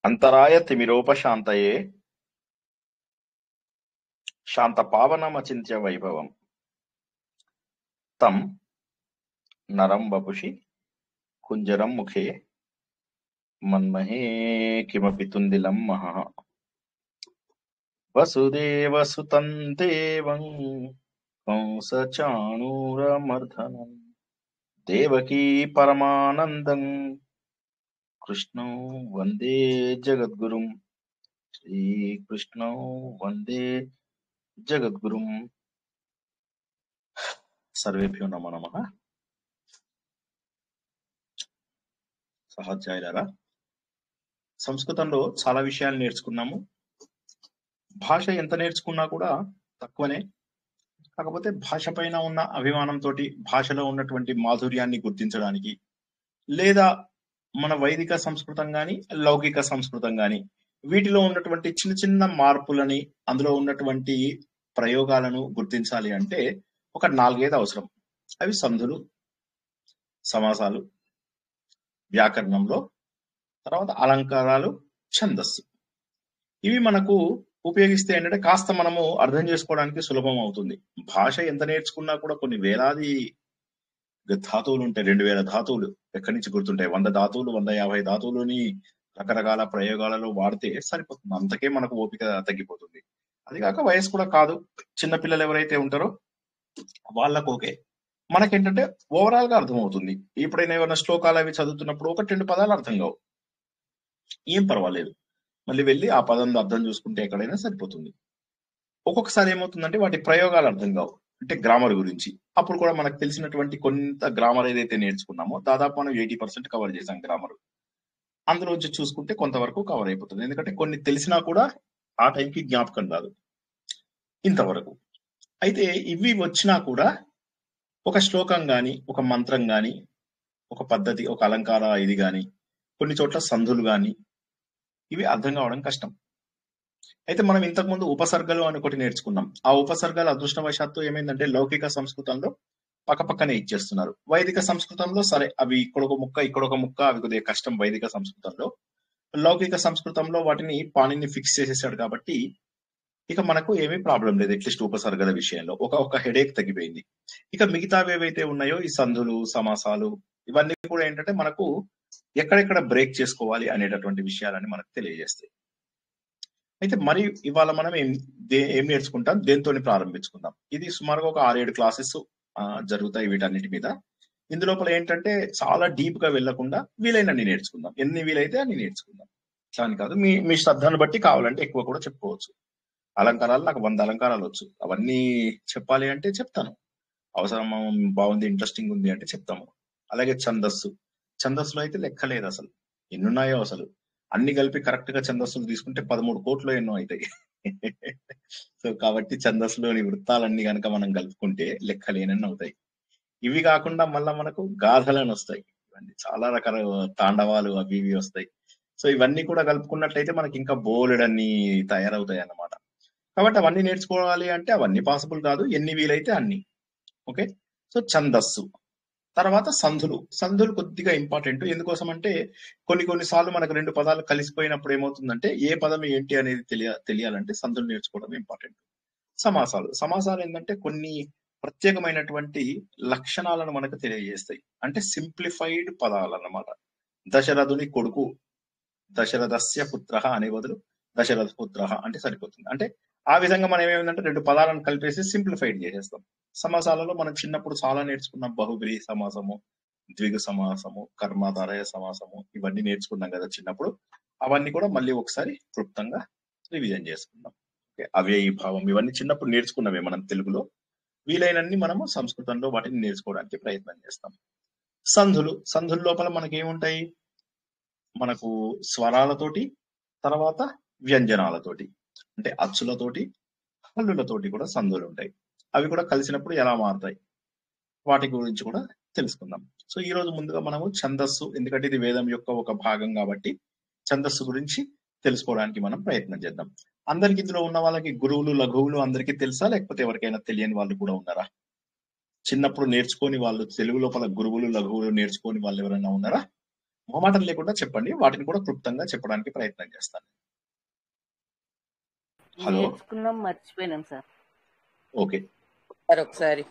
అంతరాయ తిమిరోపశాంతయే శాంతపావనమచింత్య వైభవం తం నరం వపుషి కుంజరం ముఖే మన్మహే కిమపి తుందిలం మహః వసుదేవసుతం దేవం కంసచాణూరమర్దనం దేవకీ పరమానందం కృష్ణం వందే జగద్గురుం శ్రీకృష్ణం వందే జగద్గురుం. సర్వేభ్యో నమో నమః. సహాధ్యాయులారా, సంస్కృతంలో చాలా విషయాలు నేర్చుకున్నాము. భాష ఎంత నేర్చుకున్నా కూడా తక్కువనే. కాకపోతే భాష పైన ఉన్న అభిమానంతో భాషలో ఉన్నటువంటి మాధుర్యాన్ని గుర్తించడానికి, లేదా మన వైదిక సంస్కృతం గాని లౌకిక సంస్కృతం గాని వీటిలో ఉన్నటువంటి చిన్న చిన్న మార్పులని, అందులో ఉన్నటువంటి ప్రయోగాలను గుర్తించాలి అంటే ఒక 4-5 అవసరం. అవి సంధులు, సమాసాలు, వ్యాకరణంలో, తర్వాత అలంకారాలు, ఛందస్సు. ఇవి మనకు ఉపయోగిస్తే ఏంటంటే కాస్త మనము అర్థం చేసుకోవడానికి సులభం అవుతుంది. భాష ఎంత నేర్చుకున్నా కూడా కొన్ని వేలాది ధాతువులు ఉంటాయి, 2000 ధాతువులు ఎక్కడి నుంచి గుర్తుంటాయి? 100 ధాతువులు, 150 ధాతువులని రకరకాల ప్రయోగాలలో వాడితే సరిపోతుంది. అంతకే మనకు ఓపిక తగ్గిపోతుంది. అది కాక వయసు కూడా కాదు, చిన్న పిల్లలు ఎవరైతే ఉంటారో వాళ్ళకు ఓకే. మనకేంటంటే ఓవరాల్ గా అర్థమవుతుంది. ఎప్పుడైనా ఏమైనా శ్లోకాలు అవి చదువుతున్నప్పుడు 1-2 పదాలు అర్థం కావు, ఏం పర్వాలేదు, మళ్ళీ వెళ్ళి ఆ పదం అర్థం చూసుకుంటే ఎక్కడైనా సరిపోతుంది. ఒక్కొక్కసారి ఏమవుతుందంటే వాటి ప్రయోగాలు అర్థం కావు, అంటే గ్రామర్ గురించి. అప్పుడు కూడా మనకు తెలిసినటువంటి కొంత గ్రామర్ ఏదైతే నేర్చుకున్నామో దాదాపు మనం 80% కవర్ చేసాం గ్రామర్. అందులోంచి చూసుకుంటే కొంతవరకు కవర్ అయిపోతుంది. ఎందుకంటే కొన్ని తెలిసినా కూడా ఆ టైంకి జ్ఞాపకం రాదు ఇంతవరకు. అయితే ఇవి వచ్చినా కూడా ఒక శ్లోకం గాని, ఒక మంత్రం గాని, ఒక పద్ధతి, ఒక అలంకార ఇది గాని, కొన్ని చోట్ల సంధులు గాని ఇవి అర్థం కావడం కష్టం. అయితే మనం ఇంతకుముందు ఉపసర్గలు అని ఒకటి నేర్చుకున్నాం. ఆ ఉపసర్గలు అదృష్టవశాత్తు ఏమైందంటే లౌకిక సంస్కృతంలో పక్కపక్కనే ఇచ్చేస్తున్నారు. వైదిక సంస్కృతంలో సరే అవి ఇక్కడొక ముక్క ఇక్కడొక ముక్క, అవి కొద్దిగా కష్టం వైదిక సంస్కృతంలో. లౌకిక సంస్కృతంలో వాటిని పాణిని ఫిక్స్ చేసేసాడు కాబట్టి ఇక మనకు ఏమీ ప్రాబ్లం లేదు. అట్లీస్ట్ ఉపసర్గల విషయంలో ఒక హెడేక్ తగ్గిపోయింది. ఇక మిగతావి ఏవైతే ఉన్నాయో ఈ సంధులు, సమాసాలు ఇవన్నీ కూడా ఏంటంటే మనకు ఎక్కడెక్కడ బ్రేక్ చేసుకోవాలి అనేటటువంటి విషయాలని మనకు తెలియజేస్తాయి. అయితే మరి ఇవాళ మనం ఏం నేర్చుకుంటాం, దేంతో ప్రారంభించుకుందాం. ఇది సుమారుగా ఒక 6-7 క్లాసెస్ జరుగుతాయి వీటన్నిటి మీద. ఇందులోపల ఏంటంటే చాలా డీప్ గా వెళ్లకుండా వీలైనన్ని నేర్చుకుందాం, ఎన్ని వీలైతే అన్ని నేర్చుకుందాం. ఇట్లా అని కాదు, మీ శ్రద్ధను బట్టి కావాలంటే ఎక్కువ కూడా చెప్పుకోవచ్చు. అలంకారాలు నాకు 100 అలంకారాలు వచ్చు, అవన్నీ చెప్పాలి అంటే చెప్తాను. అవసరం బాగుంది, ఇంట్రెస్టింగ్ ఉంది అంటే చెప్తాము. అలాగే ఛందస్సులో అయితే లెక్క లేదు అసలు, ఎన్నున్నాయో అసలు. అన్ని కలిపి కరెక్ట్ గా ఛందస్సులు తీసుకుంటే 13 కోట్లు ఎన్నో అవుతాయి. సో కాబట్టి ఛందస్సులోని వృత్తాలన్నీ కనుక మనం కలుపుకుంటే లెక్కలేనన్ని అవుతాయి. ఇవి కాకుండా మళ్ళా మనకు గాథలని వస్తాయి, ఇవన్నీ చాలా రకాల తాండవాలు అవి ఇవి వస్తాయి. సో ఇవన్నీ కూడా కలుపుకున్నట్లయితే మనకి ఇంకా బోలెడన్ని తయారవుతాయి అన్నమాట. కాబట్టి అవన్నీ నేర్చుకోవాలి అంటే అవన్నీ పాసిబుల్ కాదు, ఎన్ని వీలైతే అన్ని. ఓకే. సో ఛందస్సు తర్వాత సంధులు కొద్దిగా ఇంపార్టెంట్. ఎందుకోసం అంటే కొన్ని సార్లు మనకు 2 పదాలు కలిసిపోయినప్పుడు ఏమవుతుందంటే ఏ పదం ఏంటి అనేది తెలియాలంటే సంధులు నేర్చుకోవడం ఇంపార్టెంట్. సమాసాలు ఏంటంటే కొన్ని ప్రత్యేకమైనటువంటి లక్షణాలను మనకు తెలియజేస్తాయి. అంటే సింప్లిఫైడ్ పదాలు అన్నమాట. దశరథుని కొడుకు, దశరథస్య పుత్ర అనే బదులు దశరథ పుత్ర అంటే సరిపోతుంది. అంటే ఆ విధంగా మనం ఏమైందంటే 2 పదాలను కలిపేసి సింప్లిఫైడ్ చేసేస్తాం. సమాసాలలో మనం చిన్నప్పుడు చాలా నేర్చుకున్నాం, బహువ్రీహి సమాసము, ద్విగు సమాసము, కర్మాధారయ సమాసము, ఇవన్నీ నేర్చుకున్నాం కదా చిన్నప్పుడు. అవన్నీ కూడా మళ్ళీ ఒకసారి క్లుప్తంగా రివిజన్ చేసుకుందాం. అవ్యయీభావం ఇవన్నీ చిన్నప్పుడు నేర్చుకున్నవే మనం తెలుగులో. వీలైనన్ని మనము సంస్కృతంలో వాటిని నేర్చుకోవడానికి ప్రయత్నం చేస్తాం. సంధుల లోపల మనకి ఏముంటాయి? మనకు స్వరాలతోటి, తర్వాత వ్యంజనాలతోటి, అంటే అచ్చులతోటి, హల్లులతోటి కూడా సంధులు ఉంటాయి. అవి కూడా కలిసినప్పుడు ఎలా మారుతాయి, వాటి గురించి కూడా తెలుసుకుందాం. సో ఈ రోజు ముందుగా మనము ఛందస్సు, ఎందుకంటే ఇది వేదం యొక్క ఒక భాగం కాబట్టి ఛందస్సు గురించి తెలుసుకోవడానికి మనం ప్రయత్నం చేద్దాం. అందరికి ఇందులో ఉన్న వాళ్ళకి గురువులు లఘువులు అందరికీ తెలుసా, లేకపోతే ఎవరికైనా తెలియని వాళ్ళు కూడా ఉన్నారా? చిన్నప్పుడు నేర్చుకొని వాళ్ళు తెలుగు లోపల గురువులు లఘువులు నేర్చుకొని వాళ్ళు ఎవరైనా ఉన్నారా? మొహమాటం లేకుండా చెప్పండి, వాటిని కూడా క్లుప్తంగా చెప్పడానికి ప్రయత్నం చేస్తాను. హలో, నేర్చుకున్నాం, మర్చిపోయినాం సార్. ఓకే సార్ ఒకసారి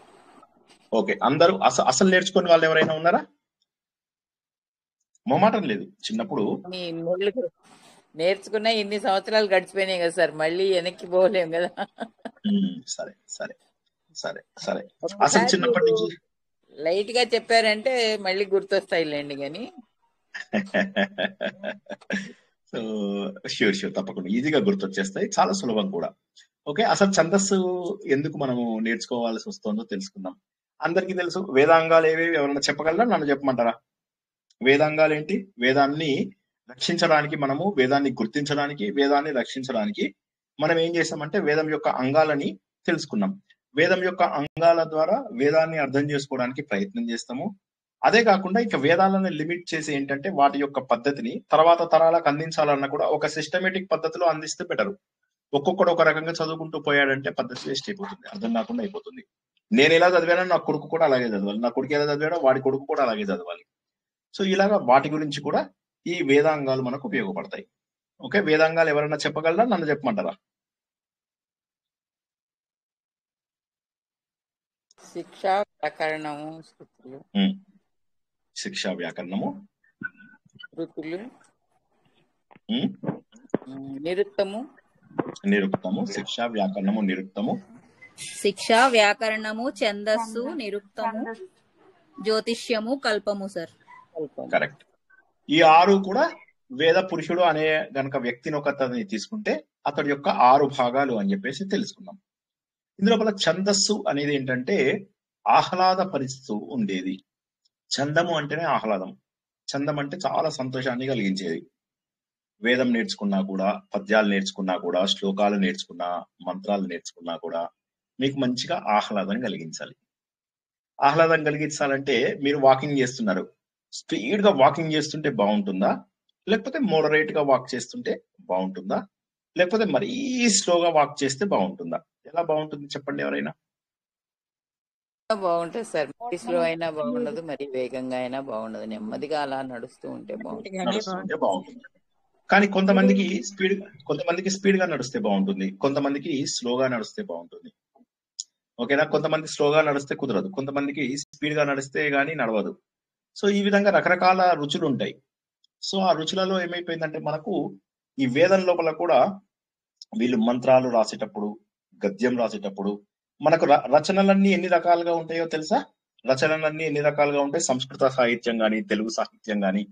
ఓకే. అందరూ అసలు నేర్చుకునే వాళ్ళు ఎవరైనా ఉన్నారా? మొహమాటం లేదు. చిన్నప్పుడు మీ మూళ్ళు నేర్చుకున్న ఇన్ని సంవత్సరాలు గడిచిపోయినాయి కదా సార్, మళ్ళీ వెనక్కి పోలేం కదా. సరే సరే సరే సరే. అసలు ఒకసారి చిన్నప్పటి మీరు నుంచి లైట్ గా చెప్పారంటే మళ్ళీ గుర్తొస్తాయిలేండి. కానీ సో ష్యూర్ తప్పకుండా ఈజీగా గుర్తొచ్చేస్తాయి, చాలా సులభం కూడా. ఓకే, అసలు ఛందస్సు ఎందుకు మనము నేర్చుకోవాల్సి వస్తుందో తెలుసుకుందాం. అందరికీ తెలుసు వేదాంగాలు ఏవేవి, ఎవరైనా చెప్పగలరా? నన్ను చెప్పమంటారా? వేదాంగాలు ఏంటి? వేదాన్ని రక్షించడానికి, మనము వేదాన్ని గుర్తించడానికి, వేదాన్ని రక్షించడానికి మనం ఏం చేస్తామంటే వేదం యొక్క అంగాలని తెలుసుకున్నాం. వేదం యొక్క అంగాల ద్వారా వేదాన్ని అర్థం చేసుకోవడానికి ప్రయత్నం చేస్తాము. అదే కాకుండా ఇక వేదాలను లిమిట్ చేసి ఏంటంటే వాటి యొక్క పద్ధతిని తర్వాత తరాలకు అందించాలన్నా కూడా ఒక సిస్టమేటిక్ పద్ధతిలో అందిస్తే బెటర్. ఒక్కొక్కడు ఒక రకంగా చదువుకుంటూ పోయాడంటే పద్ధతి వేస్ట్ అయిపోతుంది, అర్థం కాకుండా అయిపోతుంది. నేను ఎలా చదివానో నా కొడుకు కూడా అలాగే చదవాలి, నా కొడుకు ఎలా చదివాడో వాడి కొడుకు కూడా అలాగే చదవాలి. సో ఇలాగా వాటి గురించి కూడా ఈ వేదాంగాలు మనకు ఉపయోగపడతాయి. ఓకే, వేదాంగాలు ఎవరైనా చెప్పగలరా? నన్ను చెప్పమంటారా? శిక్ష, వ్యాకరణము, శృతులు, శిక్ష, వ్యాకరణము, శృతులు, నిరుక్తము, శిక్ష, వ్యాకరణము, నిరుక్తము, శిక్ష, వ్యాకరణము, ఛందస్సు, నిరుక్తము, జ్యోతిష్యము, కల్పము సార్. కరెక్ట్. ఈ 6 కూడా వేద పురుషుడు అనే గనక వ్యక్తిని ఒకతని తీసుకుంటే అతడి యొక్క 6 భాగాలు అని చెప్పేసి తెలుసుకున్నాం. ఇందులో ఛందస్సు అనేది ఏంటంటే ఆహ్లాద పరిస్తూ ఉండేది. ఛందము అంటేనే ఆహ్లాదం. ఛందం అంటే చాలా సంతోషాన్ని కలిగించేది. వేదం నేర్చుకున్నా కూడా, పద్యాలు నేర్చుకున్నా కూడా, శ్లోకాలు నేర్చుకున్నా, మంత్రాలు నేర్చుకున్నా కూడా మీకు మంచిగా ఆహ్లాదం కలిగించాలి. ఆహ్లాదం కలిగించాలంటే మీరు వాకింగ్ చేస్తున్నారు, స్పీడ్ గా వాకింగ్ చేస్తుంటే బాగుంటుందా, లేకపోతే మోడరేట్ గా వాక్ చేస్తుంటే బాగుంటుందా, లేకపోతే మరీ స్లోగా వాక్ చేస్తే బాగుంటుందా? ఎలా బాగుంటుంది చెప్పండి ఎవరైనా? బాగుంటుంది సార్. మరీ స్లో అయినా బాగుండదు, మరి వేగంగా అయినా బాగుండదు. నెమ్మదిగా అలా నడుస్తూ ఉంటే బాగుంటుంది. కానీ కొంతమందికి స్పీడ్ గా నడిస్తే బాగుంటుంది, కొంతమందికి స్లోగా నడిస్తే బాగుంటుంది. ఓకేనా? కొంతమంది స్లోగా నడిస్తే కుదరదు, కొంతమందికి స్పీడ్ గా నడిస్తే గానీ నడవదు. సో ఈ విధంగా రకరకాల రుచులు ఉంటాయి. సో ఆ రుచులలో ఏమైపోయిందంటే మనకు ఈ వేదం లోపల కూడా వీళ్ళు మంత్రాలు రాసేటప్పుడు, గద్యం రాసేటప్పుడు మనకు రచనలన్నీ ఎన్ని రకాలుగా ఉంటాయో తెలుసా? రచనలన్నీ ఎన్ని రకాలుగా ఉంటాయి? సంస్కృత సాహిత్యం గాని, తెలుగు సాహిత్యం గాని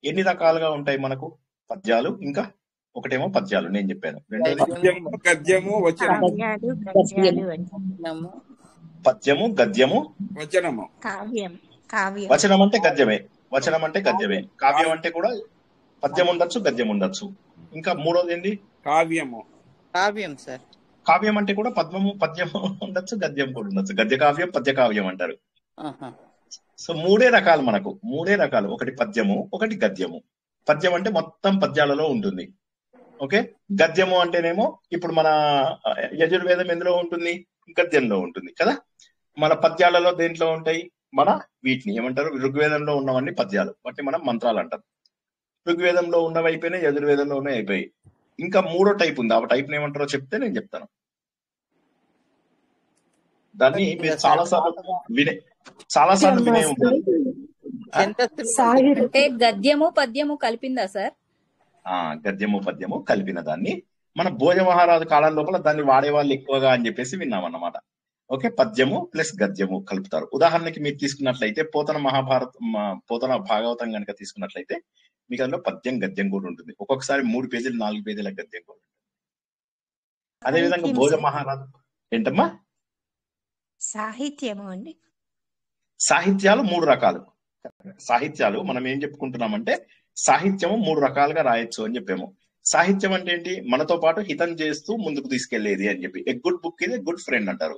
ఎన్ని రకాలుగా ఉంటాయి మనకు? పద్యాలు, ఇంకా ఒకటేమో పద్యాలు నేను చెప్పాను, రెండోది గద్యము, పద్యము, గద్యము, వచనం అంటే గద్యమే, వచనం అంటే గద్యమే. కావ్యం అంటే కూడా పద్యం ఉండొచ్చు, గద్యం ఉండొచ్చు. ఇంకా మూడోది ఏంటి? కావ్యం సార్. కావ్యం అంటే కూడా పద్యము ఉండొచ్చు, గద్యం కూడా ఉండొచ్చు. గద్య కావ్యం, పద్య కావ్యం అంటారు. సో మూడే రకాలు, ఒకటి పద్యము, ఒకటి గద్యము. పద్యం అంటే మొత్తం పద్యాలలో ఉంటుంది. ఓకే, గద్యము అంటేనేమో ఇప్పుడు మన యజుర్వేదం ఎందులో ఉంటుంది? గద్యంలో ఉంటుంది కదా. మన పద్యాలలో దేంట్లో ఉంటాయి? మన వీటిని ఏమంటారు? ఋగ్వేదంలో ఉన్నవన్నీ పద్యాలు, వాటిని మనం మంత్రాలు అంటాం. ఋగ్వేదంలో ఉన్నవి అయిపోయినాయి, యజుర్వేదంలో ఉన్నవి అయిపోయి, ఇంకా మూడో టైప్ ఉంది. ఆ టైప్ ఏమంటారో చెప్తే నేను చెప్తాను. దాన్ని మీరు చాలాసార్లు వినే ఉంటారు. అంటే గద్యము పద్యము కలిపిందా సార్? గద్యము పద్యము కలిపిన దాన్ని మన భోజ మహారాజు కాలం లోపల దాన్ని వాడేవాళ్ళు ఎక్కువగా అని చెప్పేసి విన్నామన్నమాట. ఓకే, పద్యము ప్లస్ గద్యము కలుపుతారు. ఉదాహరణకి మీరు తీసుకున్నట్లయితే పోతన భాగవతం కనుక తీసుకున్నట్లయితే మీకు అందులో పద్యం, గద్యం కూడా ఉంటుంది. ఒక్కొక్కసారి 3 పేజీలు 4 పేజీల గద్యం కూడా ఉంటుంది. అదేవిధంగా భోజ మహారాజు ఏంటమ్మా? సాహిత్యము అండి. సాహిత్యాలు 3 రకాలు. సాహిత్యాలు మనం ఏం చెప్పుకుంటున్నామంటే సాహిత్యము 3 రకాలుగా రాయొచ్చు అని చెప్పాము. సాహిత్యం అంటే ఏంటి? మనతో పాటు హితం చేస్తూ ముందుకు తీసుకెళ్లేది అని చెప్పి. ఏ గుడ్ బుక్ ఇది గుడ్ ఫ్రెండ్ అంటారు.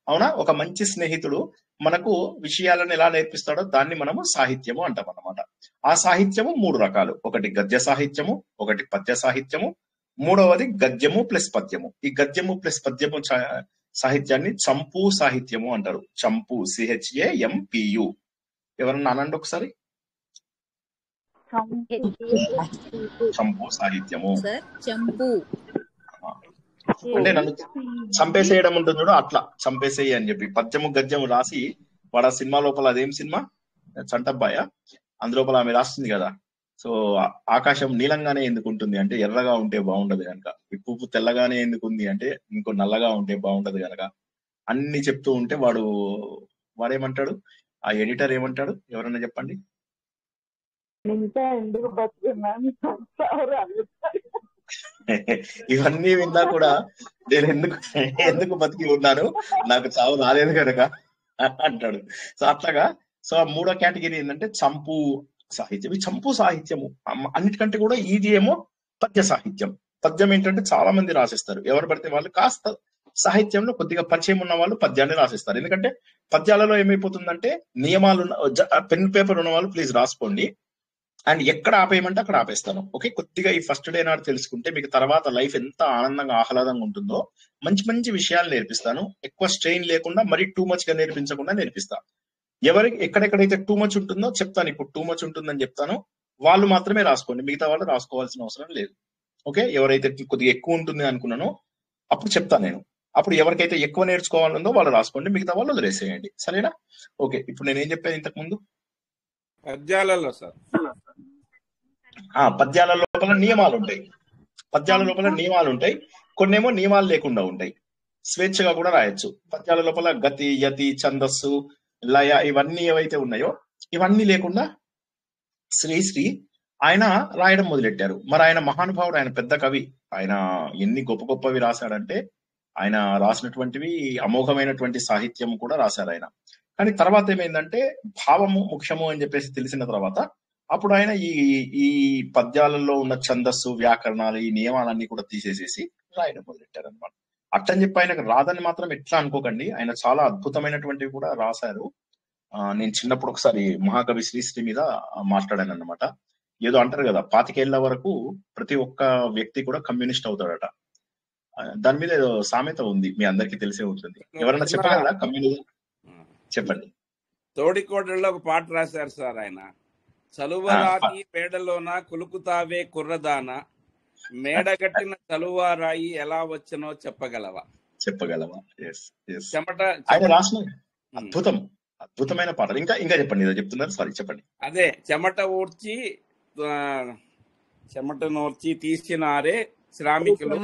అవునా? ఒక మంచి స్నేహితుడు మనకు విషయాలను ఎలా నేర్పిస్తాడో దాన్ని మనము సాహిత్యము అంటాం అన్నమాట. ఆ సాహిత్యము 3 రకాలు. ఒకటి గద్య సాహిత్యము, ఒకటి పద్య సాహిత్యము, మూడవది గద్యము ప్లస్ పద్యము. ఈ గద్యము ప్లస్ పద్యము సాహిత్యాన్ని చంపు సాహిత్యము అంటారు. చంపు, CHAMPU. ఎవరన్నా అనండి ఒకసారి. చంపు సాహిత్యము. సార్ చంపు అంటే నన్ను చంపేసేయడం ఉంటుంది చూడు, అట్లా చంపేసేయి అని చెప్పి పద్యము గద్యము రాసి వాడు ఆ సినిమా లోపల, అదేం సినిమా, చంటబ్బాయ, అందులోపల ఆమె రాస్తుంది కదా, సో ఆకాశం నీలంగానే ఎందుకు ఉంటుంది అంటే ఎర్రగా ఉంటే బాగుండదు కనుక, ఉప్పు తెల్లగానే ఎందుకు ఉంది అంటే ఇంకో నల్లగా ఉంటే బాగుంటది కనుక, అన్ని చెప్తూ ఉంటే వాడేమంటాడు, ఆ ఎడిటర్ ఏమంటాడు, ఎవరన్నా చెప్పండి. ఇవన్నీ విన్నా కూడా నేను ఎందుకు బతికి ఉన్నాను, నాకు చావు రాలేదు కనుక అంటాడు. సో అట్లాగా, సో ఆ మూడో కేటగిరీ ఏంటంటే చంపు సాహిత్యం. ఈ చంపు సాహిత్యము అన్నిటికంటే కూడా ఈజీ ఏమో పద్య సాహిత్యం. పద్యం ఏంటంటే చాలా మంది రాసిస్తారు, ఎవరు పడితే వాళ్ళు. కాస్త సాహిత్యంలో కొద్దిగా పరిచయం ఉన్న వాళ్ళు పద్యాన్ని రాసిస్తారు. ఎందుకంటే పద్యాలలో ఏమైపోతుందంటే నియమాలు, పెన్ పేపర్ ఉన్న వాళ్ళు ప్లీజ్ రాసుకోండి, అండ్ ఎక్కడ ఆపేయమంటే అక్కడ ఆపేస్తాను. ఓకే, కొద్దిగా ఈ ఫస్ట్ డే నాడు తెలుసుకుంటే మీకు తర్వాత లైఫ్ ఎంత ఆనందంగా ఆహ్లాదంగా ఉంటుందో. మంచి మంచి విషయాలు నేర్పిస్తాను, ఎక్కువ స్ట్రెయిన్ లేకుండా, మరీ టూ మచ్ గా నేర్పించకుండా నేర్పిస్తాను. ఎవరికి ఎక్కడెక్కడైతే టూ మచ్ ఉంటుందో చెప్తాను, ఇప్పుడు టూ మచ్ ఉంటుందని చెప్తాను, వాళ్ళు మాత్రమే రాసుకోండి, మిగతా వాళ్ళు రాసుకోవాల్సిన అవసరం లేదు. ఓకే, ఎవరైతే కొద్దిగా ఎక్కువ ఉంటుంది అనుకున్నానో అప్పుడు చెప్తాను నేను, అప్పుడు ఎవరికైతే ఎక్కువ నేర్చుకోవాలందో వాళ్ళు రాసుకోండి, మిగతా వాళ్ళు వదిలేసేయండి, సరేనా? ఓకే, ఇప్పుడు నేనేం చెప్పాను ఇంతకు ముందు, పద్యాలలో సార్, పద్యాల లోపల నియమాలు ఉంటాయి. పద్యాల లోపల నియమాలు ఉంటాయి, కొన్నేమో నియమాలు లేకుండా ఉంటాయి, స్వేచ్ఛగా కూడా రాయొచ్చు. పద్యాల లోపల గతి, యతి, ఛందస్సు, లయ, ఇవన్నీ ఏవైతే ఉన్నాయో ఇవన్నీ లేకుండా శ్రీశ్రీ ఆయన రాయడం మొదలెట్టారు. మరి ఆయన మహానుభావుడు, ఆయన పెద్ద కవి, ఆయన ఎన్ని గొప్ప గొప్పవి రాశాడంటే, ఆయన రాసినటువంటివి అమోఘమైనటువంటి సాహిత్యం కూడా రాశారు ఆయన. కానీ తర్వాత ఏమైందంటే భావము ముఖ్యము అని చెప్పేసి తెలిసిన తర్వాత అప్పుడు ఆయన ఈ పద్యాలలో ఉన్న ఛందస్సు, వ్యాకరణాలు, ఈ నియమాలన్నీ కూడా తీసేసేసి రాయడం మొదలెట్టారు అనమాట. అట్లని చెప్పి ఆయనకు రాదని మాత్రం ఎట్లా అనుకోకండి, ఆయన చాలా అద్భుతమైనటువంటివి కూడా రాశారు. నేను చిన్నప్పుడు ఒకసారి మహాకవి శ్రీశ్రీ మీద మాట్లాడాను అనమాట. ఏదో అంటారు కదా, 25 ఏళ్ల వరకు ప్రతి ఒక్క వ్యక్తి కూడా కమ్యూనిస్ట్ అవుతాడట. దాని మీద ఏదో సామెత ఉంది, మీ అందరికీ తెలిసే ఉంటుంది. ఎవరన్నా చెప్పగలరా కమ్యూనిజం? చెప్పండి. తోడికోడల్లో ఒక పాట రాశారు సార్ ఆయన, చలువరాతి మేడలోన కులుకుతావే కుర్రదాన, మేడగట్టిన చలువారాయి ఎలా వచ్చనో చెప్పగలవా? చెమట ఆయన రాసిన అద్భుతం, అద్భుతమైన పాటలు. ఇంకా ఇంకా చెప్పండి, ఏదో చెప్తున్నారు, సారీ చెప్పండి. అదే చెమట నోర్చి తీసినారే శ్రామికులు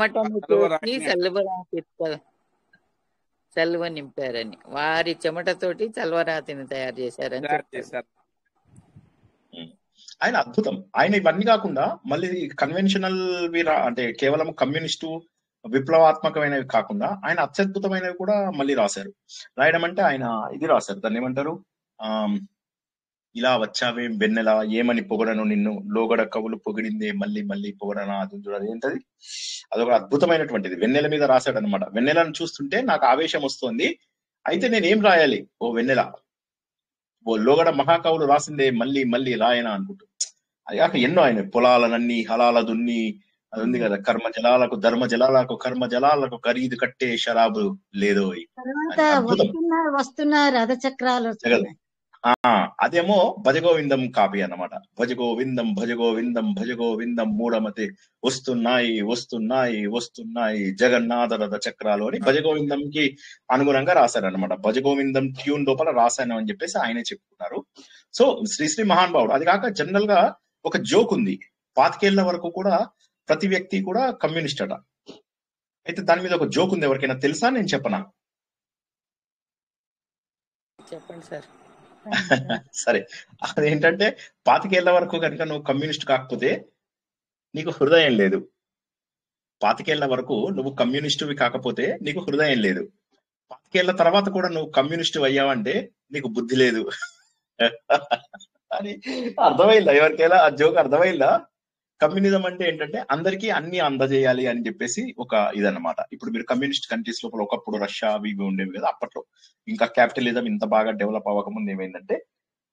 చల్లువ నింపారని, వారి చెమటతోటి చల్వరాతిని తయారు చేశారని చేశారు. ఆయన అద్భుతం. ఆయన ఇవన్నీ కాకుండా మళ్ళీ కన్వెన్షనల్ అంటే కేవలం కమ్యూనిస్టు విప్లవాత్మకమైనవి కాకుండా ఆయన అత్యద్భుతమైనవి కూడా మళ్ళీ రాశారు. రాయడం అంటే ఆయన ఇది రాశారు, దాన్ని ఏమంటారు, ఇలా వచ్చావే వెన్నెల ఏమని పొగడను నిన్ను, లోగడ కవులు పొగిడిందే మళ్ళీ మళ్ళీ పొగడనా, అది ఏంటది, అదొక అద్భుతమైనటువంటిది. వెన్నెల మీద రాశాడు అనమాట. వెన్నెలను చూస్తుంటే నాకు ఆవేశం వస్తుంది, అయితే నేనేం రాయాలి, ఓ వెన్నెల, ఓ లోగడ మహాకవులు రాసిందే మళ్ళీ మళ్ళీ రాయనా అనుకుంటూ. అది కాక ఎన్నో ఆయన పొలాలనన్నీ హలాల దున్ని, అది ఉంది కదా, కర్మ జలాలకు ధర్మ జలాలకు కర్మ జలాలకు ఖరీదు కట్టే షరాబు లేదో, అదేమో భజగోవిందం కాపీ అన్నమాట. భజగోవిందం భజగోవిందం భజగోవిందం మూఢమతి వస్తున్నాయి వస్తున్నాయి వస్తున్నాయి జగన్నాథ రథ చక్రాలు అని భజగోవిందం కి అనుగుణంగా రాశారనమాట. భజగోవిందం ట్యూన్ లోపల రాశాను అని చెప్పేసి ఆయనే చెప్పుకున్నారు. సో శ్రీశ్రీ మహానుభావుడు. అది కాక జనరల్ గా ఒక జోక్ ఉంది, 25 ఏళ్ల వరకు కూడా ప్రతి వ్యక్తి కూడా కమ్యూనిస్ట్ అట. అయితే దాని మీద ఒక జోక్ ఉంది, ఎవరికైనా తెలుసా, నేను చెప్పనా? చెప్పండి సార్. సరే, అదేంటంటే 25 ఏళ్ల వరకు కనుక నువ్వు కమ్యూనిస్ట్ కాకపోతే నీకు హృదయం లేదు. 25 ఏళ్ల వరకు నువ్వు కమ్యూనిస్టువి కాకపోతే నీకు హృదయం లేదు. 25 ఏళ్ల తర్వాత కూడా నువ్వు కమ్యూనిస్ట్ అయ్యావంటే నీకు బుద్ధి లేదు అని అర్థమైందా? ఎవరికైనా ఆ జోక్ అర్థమైందా? కమ్యూనిజం అంటే ఏంటంటే అందరికీ అన్ని అందజేయాలి అని చెప్పేసి ఒక ఇదన్నమాట. ఇప్పుడు మీరు కమ్యూనిస్ట్ కంట్రీస్ లోపల ఒకప్పుడు రష్యా అవి ఇవి ఉండేవి కదా, అప్పట్లో ఇంకా క్యాపిటలిజం ఇంత బాగా డెవలప్ అవ్వకముందు ఏమైందంటే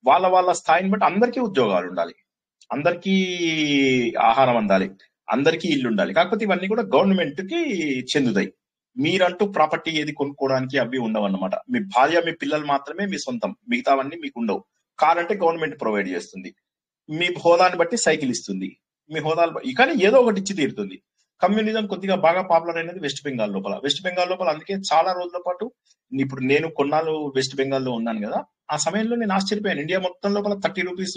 వాళ్ళ స్థాయిని బట్టి అందరికీ ఉద్యోగాలు ఉండాలి, అందరికీ ఆహారం అందాలి, అందరికీ ఇల్లు ఉండాలి. కాకపోతే ఇవన్నీ కూడా గవర్నమెంట్ కి చెందుతాయి. మీరంటూ ప్రాపర్టీ ఏది కొనుక్కోవడానికి అవి ఉండవు అన్నమాట. మీ భార్య మీ పిల్లలు మాత్రమే మీ సొంతం, మిగతావన్నీ మీకు ఉండవు. కార్ అంటే గవర్నమెంట్ ప్రొవైడ్ చేస్తుంది. మీ హోదాని బట్టి సైకిల్ ఇస్తుంది, మీ హోదాలు కానీ ఏదో ఒకటి ఇచ్చి తీరుతుంది. కమ్యూనిజం కొద్దిగా బాగా పాపులర్ అయినది వెస్ట్ బెంగాల్ లోపల. వెస్ట్ బెంగాల్ లోపల అందుకే చాలా రోజుల పాటు, ఇప్పుడు నేను కొన్నాళ్ళు వెస్ట్ బెంగాల్లో ఉన్నాను కదా, ఆ సమయంలో నేను ఆశ్చర్యపోయాను. ఇండియా మొత్తం లోపల 30 రూపీస్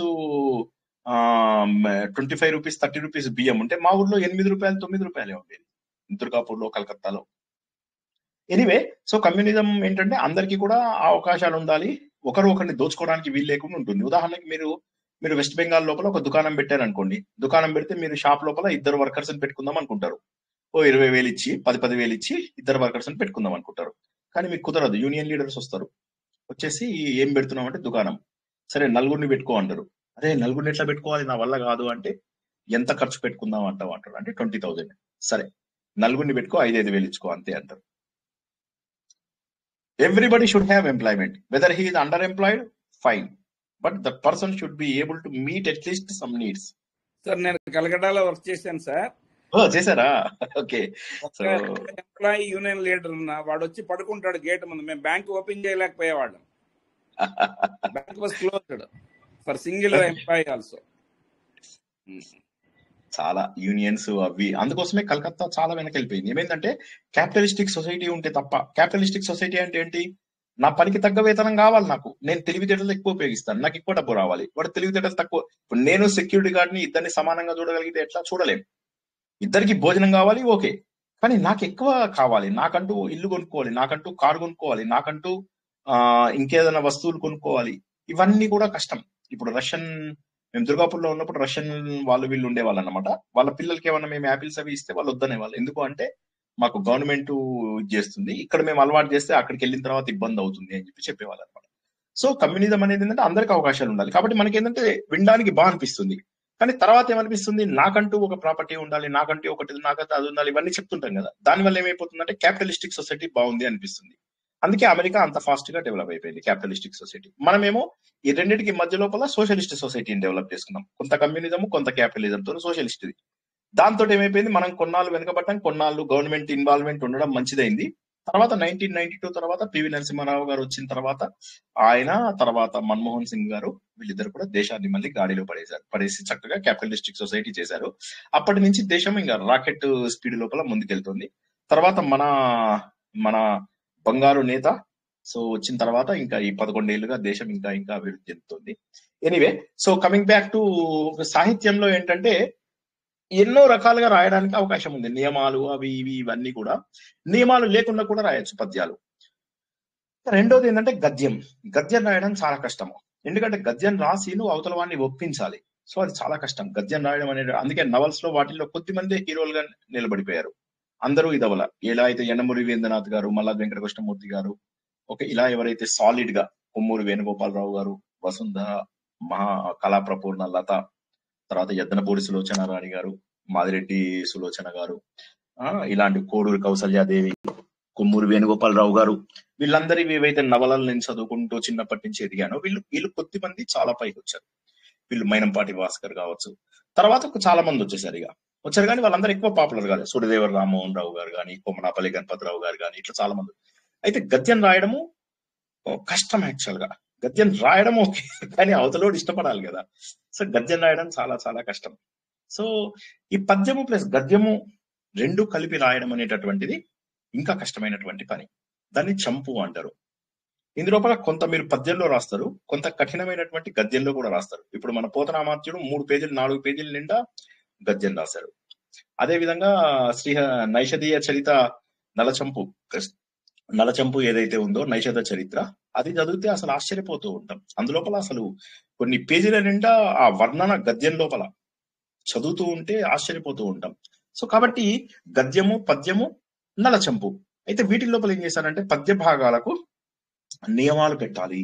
25 రూపీస్ 30 రూపీస్ బియ్యం ఉంటే మా ఊర్లో 8 రూపాయలు 9 రూపాయలే ఉండేది, దుర్గాపూర్లో, కలకత్తాలో. ఎనీవే, సో కమ్యూనిజం ఏంటంటే అందరికీ కూడా అవకాశాలు ఉండాలి, ఒకరు ఒకరిని దోచుకోవడానికి వీలు లేకుండా ఉంటుంది. ఉదాహరణకి మీరు వెస్ట్ బెంగాల్ లోపల ఒక దుకాణం పెట్టారనుకోండి, దుకాణం పెడితే మీరు షాప్ లోపల 2 వర్కర్స్ పెట్టుకుందాం అనుకుంటారు. ఓ 20,000 ఇచ్చి 10,000 ఇచ్చి 2 వర్కర్స్ పెట్టుకుందాం అనుకుంటారు. కానీ మీకు కుదరదు. యూనియన్ లీడర్స్ వస్తారు, వచ్చేసి ఏం పెడుతున్నాం అంటే దుకాణం. సరే 4 పెట్టుకో అంటారు. అదే 4 ఎట్లా పెట్టుకోవాలి, నా వల్ల కాదు అంటే ఎంత ఖర్చు పెట్టుకుందాం అంటారు. అంటే 20,000. సరే 4 పెట్టుకో, 5,000 ఇచ్చుకో అంతే అంటారు. Everybody should have employment. Whether he is underemployed, fine. But the person should be able to meet at least some needs. Sir నేను కలకటాలో వర్క్ చేశాను సార్. చేశారా? ఓకే. సో ఎంప్లాయీ యూనియన్ లీడర్ ఉన్నా, వాడు వచ్చి పడుకుంటాడు గేట్ ముందు. మేము బ్యాంక్ ఓపెన్ చేయలేకపోయేవాళ్ళం. Bank was closed for single employee also. చాలా యూనియన్స్ అవి, అందుకోసమే కలకత్తా చాలా వెనకెళ్ళిపోయింది. ఏమైందంటే క్యాపిటలిస్టిక్ సొసైటీ ఉంటే తప్ప. క్యాపిటలిస్టిక్ సొసైటీ అంటే ఏంటి? నా పనికి తగ్గ వేతనం కావాలి నాకు, నేను తెలివితేటలు ఎక్కువ ఉపయోగిస్తాను, నాకు ఎక్కువ డబ్బు రావాలి. వాడు తెలివితేటలు తక్కువ. ఇప్పుడు నేను సెక్యూరిటీ గార్డ్ని ఇద్దరిని సమానంగా చూడగలిగితే ఎట్లా? చూడలేం. ఇద్దరికి భోజనం కావాలి, ఓకే, కానీ నాకు ఎక్కువ కావాలి. నాకంటూ ఇల్లు కొనుక్కోవాలి, నాకంటూ కారు కొనుక్కోవాలి, నాకంటూ ఇంకేదైనా వస్తువులు కొనుక్కోవాలి. ఇవన్నీ కూడా కష్టం. ఇప్పుడు మేము దుర్గాపూర్లో ఉన్నప్పుడు రష్యన్ వాళ్ళు వీళ్ళు ఉండేవాళ్ళు అనమాట. వాళ్ళ పిల్లలకి ఏమన్నా మేము యాపిల్స్ అవి ఇస్తే వాళ్ళు వద్దనేవాళ్ళు. ఎందుకు అంటే మాకు గవర్నమెంట్ చేస్తుంది, ఇక్కడ మేము అలవాటు చేస్తే అక్కడికి వెళ్ళిన తర్వాత ఇబ్బంది అవుతుంది అని చెప్పేవాళ్ళు అనమాట. సో కమ్యూనిజం అనేది ఏంటంటే అందరికి అవకాశాలు ఉండాలి. కాబట్టి మనకి ఏంటంటే వినడానికి బాగా అనిపిస్తుంది, కానీ తర్వాత ఏమనిపిస్తుంది, నాకంటూ ఒక ప్రాపర్టీ ఉండాలి, నాకంటూ ఒకటి, నాకంటూ అది ఉండాలి, ఇవన్నీ చెప్తుంటాం కదా. దానివల్ల ఏమైపోతుందంటే క్యాపిటలిస్టిక్ సొసైటీ బాగుంది అనిపిస్తుంది. అందుకే అమెరికా అంత ఫాస్ట్ గా డెవలప్ అయిపోయింది, క్యాపిటలిస్టిక్ సొసైటీ. మనమేమో ఈ రెండింటికి మధ్య లోపల సోషలిస్ట్ సొసైటీని డెవలప్ చేసుకున్నాం. కొంత కమ్యూనిజం, కొంత క్యాపిటలిజం తో సోషలిస్ట్. దాంతో ఏమైపోయింది, మనం కొన్నాళ్ళు వెనకబడ్డాం, కొన్నాళ్ళు గవర్నమెంట్ ఇన్వాల్వ్మెంట్ ఉండడం మంచిదైంది. తర్వాత 1992 తర్వాత పివి నరసింహారావు గారు వచ్చిన తర్వాత ఆయన, తర్వాత మన్మోహన్ సింగ్ గారు, వీళ్ళిద్దరు కూడా దేశాన్ని మళ్ళీ గాడిలో పడేసి చక్కగా క్యాపిటలిస్టిక్ సొసైటీ చేశారు. అప్పటి నుంచి దేశం ఇంకా రాకెట్ స్పీడ్ లోపల ముందుకెళ్తుంది. తర్వాత మన బంగారు నేత సో వచ్చిన తర్వాత ఇంకా ఈ 11 ఏళ్లుగా దేశం ఇంకా అభివృద్ధి చెందుతుంది. Anyway, so coming back to సాహిత్యంలో ఏంటంటే ఎన్నో రకాలుగా రాయడానికి అవకాశం ఉంది. నియమాలు అవి ఇవి ఇవన్నీ కూడా, నియమాలు లేకుండా కూడా రాయొచ్చు పద్యాలు. రెండోది ఏంటంటే గద్యం రాయడం చాలా కష్టము. ఎందుకంటే గద్యం రాసి నువ్వు అవతల వాడిని ఒప్పించాలి. సో అది చాలా కష్టం గద్యం రాయడం అనేది. అందుకే నవల్స్ లో వాటిల్లో కొద్దిమంది హీరోలుగా నిలబడిపోయారు. అందరూ ఇదవల. ఎలా అయితే యనమూరి వేంద్రనాథ్ గారు, మల్లాది వెంకటకృష్ణమూర్తి గారు, ఇలా ఎవరైతే సాలిడ్ గా కొమ్మూరు వేణుగోపాలరావు గారు, వసుంధర, కళా ప్రపూర్ణ లత, తర్వాత యద్దనపూడి సులోచన రాణి గారు, మాదిరెడ్డి సులోచన గారు, ఇలాంటి కోడూరు కౌసల్యాదేవి, కొమ్మూరు వేణుగోపాలరావు గారు, వీళ్ళందరి ఏవైతే నవలలు నేను చదువుకుంటూ చిన్నప్పటి నుంచి ఎదిగానో వీళ్ళు కొద్దిమంది చాలా పైకి వచ్చారు. వీళ్ళు మైనంపాటి భాస్కర్ కావచ్చు, తర్వాత చాలా మంది వచ్చారు కానీ వాళ్ళందరూ ఎక్కువ పాపులర్ కాదు. సురదేవర రామ్మోహన్ రావు గారు కానీ, కొమ్మనాపల్లి గణపతిరావు గారు కానీ, ఇట్లా చాలా మంది. అయితే గద్యం రాయడము కష్టం. యాక్చువల్ గా గద్యం రాయడం ఓకే, కానీ అవతలోడు ఇష్టపడాలి కదా. సో గద్యం రాయడం చాలా చాలా కష్టం. సో ఈ పద్యము ప్లస్ గద్యము రెండు కలిపి రాయడం అనేటటువంటిది ఇంకా కష్టమైనటువంటి పని. దాన్ని చంపు అంటారు. ఇందులోపల కొంత మీరు పద్యంలో రాస్తారు, కొంత కఠినమైనటువంటి గద్యంలో కూడా రాస్తారు. ఇప్పుడు మన పోతనామాత్యుడు 3 పేజీలు 4 పేజీల నిండా గద్యం రాశారు. అదే విధంగా నైషధీయ చరిత నలచంపు ఏదైతే ఉందో, నైషధ చరిత్ర, అది చదివితే అసలు ఆశ్చర్యపోతూ ఉంటాం. అందులోపల అసలు కొన్ని పేజీల నిండా ఆ వర్ణన గద్యం లోపల చదువుతూ ఉంటే ఆశ్చర్యపోతూ ఉంటాం. సో కాబట్టి గద్యము, పద్యము, నలచంపు. అయితే వీటి లోపల ఏం చేశారంటే పద్య భాగాలకు నియమాలు పెట్టాలి,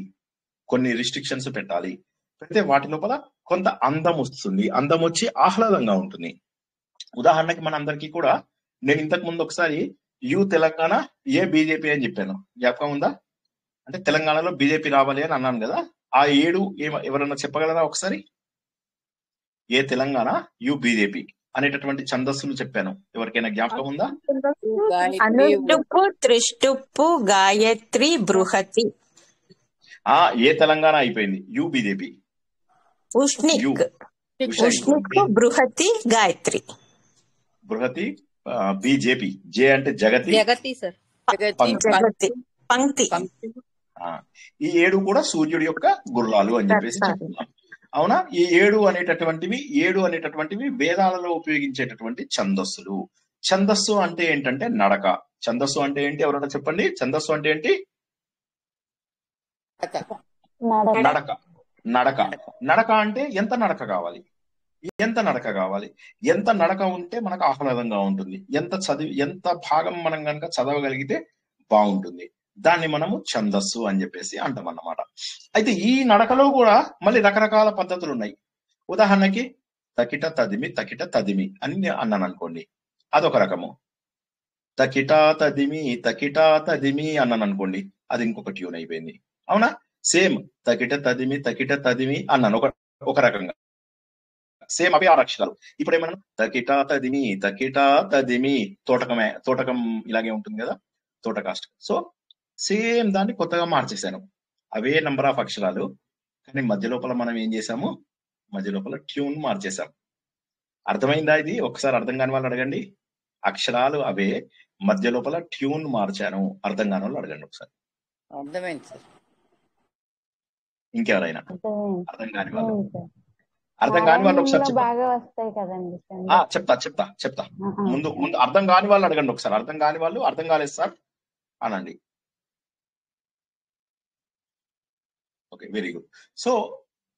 కొన్ని రిస్ట్రిక్షన్స్ పెట్టాలి. పెడితే వాటి లోపల కొంత అందం వస్తుంది, అందం వచ్చి ఆహ్లాదంగా ఉంటుంది. ఉదాహరణకి మన అందరికీ కూడా నేను ఇంతకు ముందు ఒకసారి తెలంగాణ బీజేపీ అని చెప్పాను, జ్ఞాపకం ఉందా? అంటే తెలంగాణలో బీజేపీ రావాలి అని అన్నాను కదా. ఆ 7 ఎవరన్నా చెప్పగలరా ఒకసారి? తెలంగాణ బీజేపీ అనేటటువంటి ఛందస్సులు చెప్పాను, ఎవరికైనా జ్ఞాపకం ఉందా? అనుడుపు, త్రిష్టుప్పు, గాయత్రి, బృహతి. తెలంగాణ అయిపోయింది, బీజేపీ. ఉష్ణిక్ ఉష్ణికు బృహతి గాయత్రి. బృహతి బిజేపి. జే అంటే జగతి, జగతి సార్. జగతి పంక్తి. ఈ 7 కూడా సూర్యుడి యొక్క గుర్రాలు అని చెప్పేసి చెప్తున్నాం. అవునా? ఈ 7 అనేటటువంటివి వేదాలలో ఉపయోగించేటటువంటి ఛందస్సులు. ఛందస్సు అంటే ఏంటంటే నడక. ఛందస్సు అంటే ఏంటి? ఎవరైనా చెప్పండి. ఛందస్సు అంటే ఏంటి? నడక. నడక. నడక అంటే ఎంత నడక కావాలి? ఎంత నడక కావాలి? ఎంత నడక ఉంటే మనకు ఆహ్లాదంగా ఉంటుంది. ఎంత భాగం మనం కనుక చదవగలిగితే బాగుంటుంది. దాన్ని మనము ఛందస్సు అని చెప్పేసి అంటాం అన్నమాట. అయితే ఈ నడకలో కూడా మళ్ళీ రకరకాల పద్ధతులు ఉన్నాయి. ఉదాహరణకి తకిట తదిమి అని అన్నాను అనుకోండి, అదొక రకము. తకిటా తదిమి అన్నాను అనుకోండి, అది ఇంకొక ట్యూన్ అయిపోయింది. అవునా? సేమ్ తకిట తదిమి అన్నాను ఒక రకంగా. సేమ్ అవి 6 అక్షరాలు. ఇప్పుడు ఏమన్నా తకిటా తదిమి తోటకం ఇలాగే ఉంటుంది కదా, తోటకాస్ట్. సో సేమ్ దాన్ని కొత్తగా మార్చేశాను. అవే నంబర్ ఆఫ్ అక్షరాలు, కానీ మధ్య లోపల మనం ఏం చేసాము? మధ్య లోపల ట్యూన్ మార్చేసాం. అర్థమైందా ఇది? ఒకసారి అర్థం కాని వాళ్ళు అడగండి. అక్షరాలు అవే, మధ్య లోపల ట్యూన్ మార్చాను. అర్థం కాని వాళ్ళు అడగండి ఒకసారి. అర్థమైంది సార్. ఇంకెవరైనా అర్థం కాని వాళ్ళు ఒకసారి చెప్తా. ముందు అర్థం కాని వాళ్ళు అడగండి ఒకసారి. అర్థం కాని వాళ్ళు అర్థం కాలేదు సార్ అనండి. Okay, very good. సో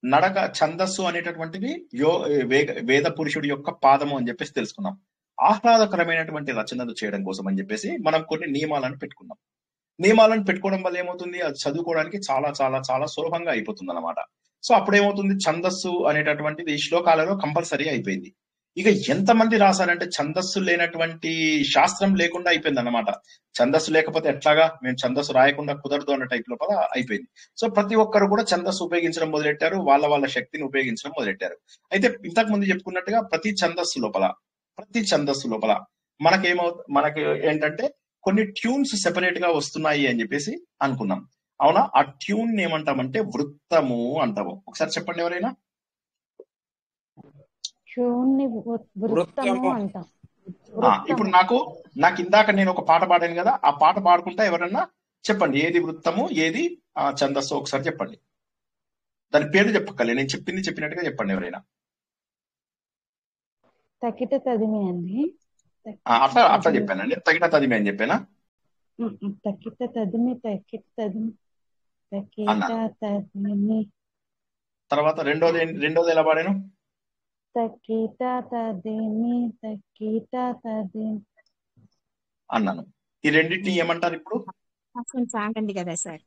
నడక ఛందస్సు అనేటటువంటిది వేద పురుషుడి యొక్క పాదము అని చెప్పేసి తెలుసుకున్నాం. ఆహ్లాదకరమైనటువంటి రచనలు చేయడం కోసం అని చెప్పేసి మనం కొన్ని నియమాలను పెట్టుకున్నాం. నియమాలను పెట్టుకోవడం వల్ల ఏమవుతుంది? అది చదువుకోవడానికి చాలా చాలా చాలా సులభంగా అయిపోతుంది అన్నమాట. సో అప్పుడు ఏమవుతుంది? ఛందస్సు అనేటటువంటిది శ్లోకాలలో కంపల్సరీ అయిపోయింది. ఇక ఎంతమంది రాశారంటే ఛందస్సు లేనటువంటి శాస్త్రం లేకుండా అయిపోయింది అన్నమాట. ఛందస్సు లేకపోతే ఎట్లాగా, మేము ఛందస్సు రాయకుండా కుదరదు అన్న టైప్ లోపల అయిపోయింది. సో ప్రతి ఒక్కరు కూడా ఛందస్సు ఉపయోగించడం మొదలెట్టారు, వాళ్ళ శక్తిని ఉపయోగించడం మొదలెట్టారు. అయితే ఇంతకు ముందు చెప్పుకున్నట్టుగా ప్రతి ఛందస్సు లోపల మనకి ఏంటంటే కొన్ని ట్యూన్స్ సెపరేట్ గా వస్తున్నాయి అని చెప్పేసి అనుకున్నాం. అవునా? ఆ ట్యూన్ ఏమంటామంటే వృత్తము అంటాము. ఒకసారి చెప్పండి ఎవరైనా. ఇప్పుడు నాకు ఇందాక నేను ఒక పాట పాడాను కదా, ఆ పాట పాడుకుంటా ఎవరన్నా చెప్పండి ఏది వృత్తము ఏది ఛందస్సు ఒకసారి చెప్పండి. దాని పేరు చెప్పక్కలే, నేను చెప్పినట్టుగా చెప్పండి ఎవరైనా. తకిట తదిమి అండి. అట్లా చెప్పానండి. తకిట తదిమి అని చెప్పానా? తకిట తదిమి తర్వాత రెండోది ఎలా పాడాను? తకిట తదిమి అన్నాను. ఈ రెండింటిని ఏమంటారు ఇప్పుడు? సాంగ్ అండి కదా సార్.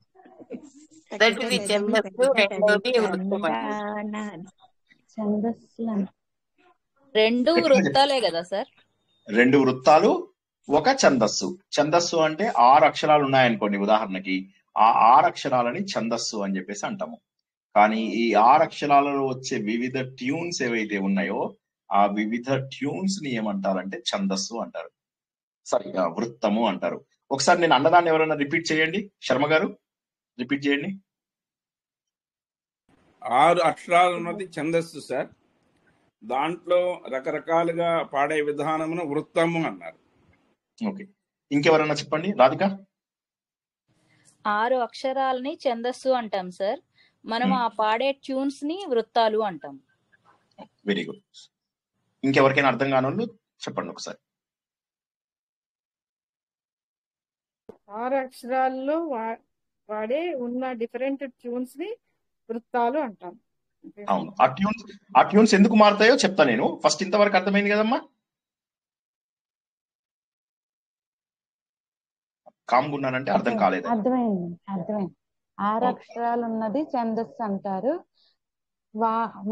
రెండు వృత్తాలే కదా సార్. 2 వృత్తాలు, ఒక ఛందస్సు. ఛందస్సు అంటే 6 అక్షరాలు ఉన్నాయనుకోండి ఉదాహరణకి, ఆ 6 అక్షరాలని ఛందస్సు అని చెప్పేసి అంటాము. కానీ ఈ 6 అక్షరాలలో వచ్చే వివిధ ట్యూన్స్ ఏవైతే ఉన్నాయో ఆ వివిధ ట్యూన్స్ ని ఏమంటారంటే ఛందస్సు అంటారు. సారీ, వృత్తము అంటారు. ఒకసారి నేను అన్నదాన్ని ఎవరైనా రిపీట్ చేయండి. శర్మ గారు రిపీట్ చేయండి. 6 అక్షరాలు ఉన్నది ఛందస్సు సార్. దాంట్లో రకరకాలుగా పాడే విధానమును వృత్తము అన్నారు. ఓకే, ఇంకెవరైనా చెప్పండి. రాధిక. 6 అక్షరాలని ఛందస్సు అంటాం సార్. మనం ఆ పాడే ట్యూన్స్ ని వృత్తాలు అంటాం. Very good. ఇంకెవరికైనా అర్థం కాని వాళ్ళు చెప్పండి ఒకసారి. 6 అక్షరాల్లో వాడే ఉన్న డిఫరెంట్ ట్యూన్స్ ని వృత్తాలు అంటాం. అవును, ఆ ట్యూన్స్ ఎందుకు మారుతాయో చెప్తా నేను. ఫస్ట్ ఇంతవరకు అర్థమైంది కదమ్మా? కామ్గా ఉన్నానంటే అర్థం కాలేదు. అర్థమైంది. 6 అక్షరాలు ఉన్నది ఛందస్సు అంటారు,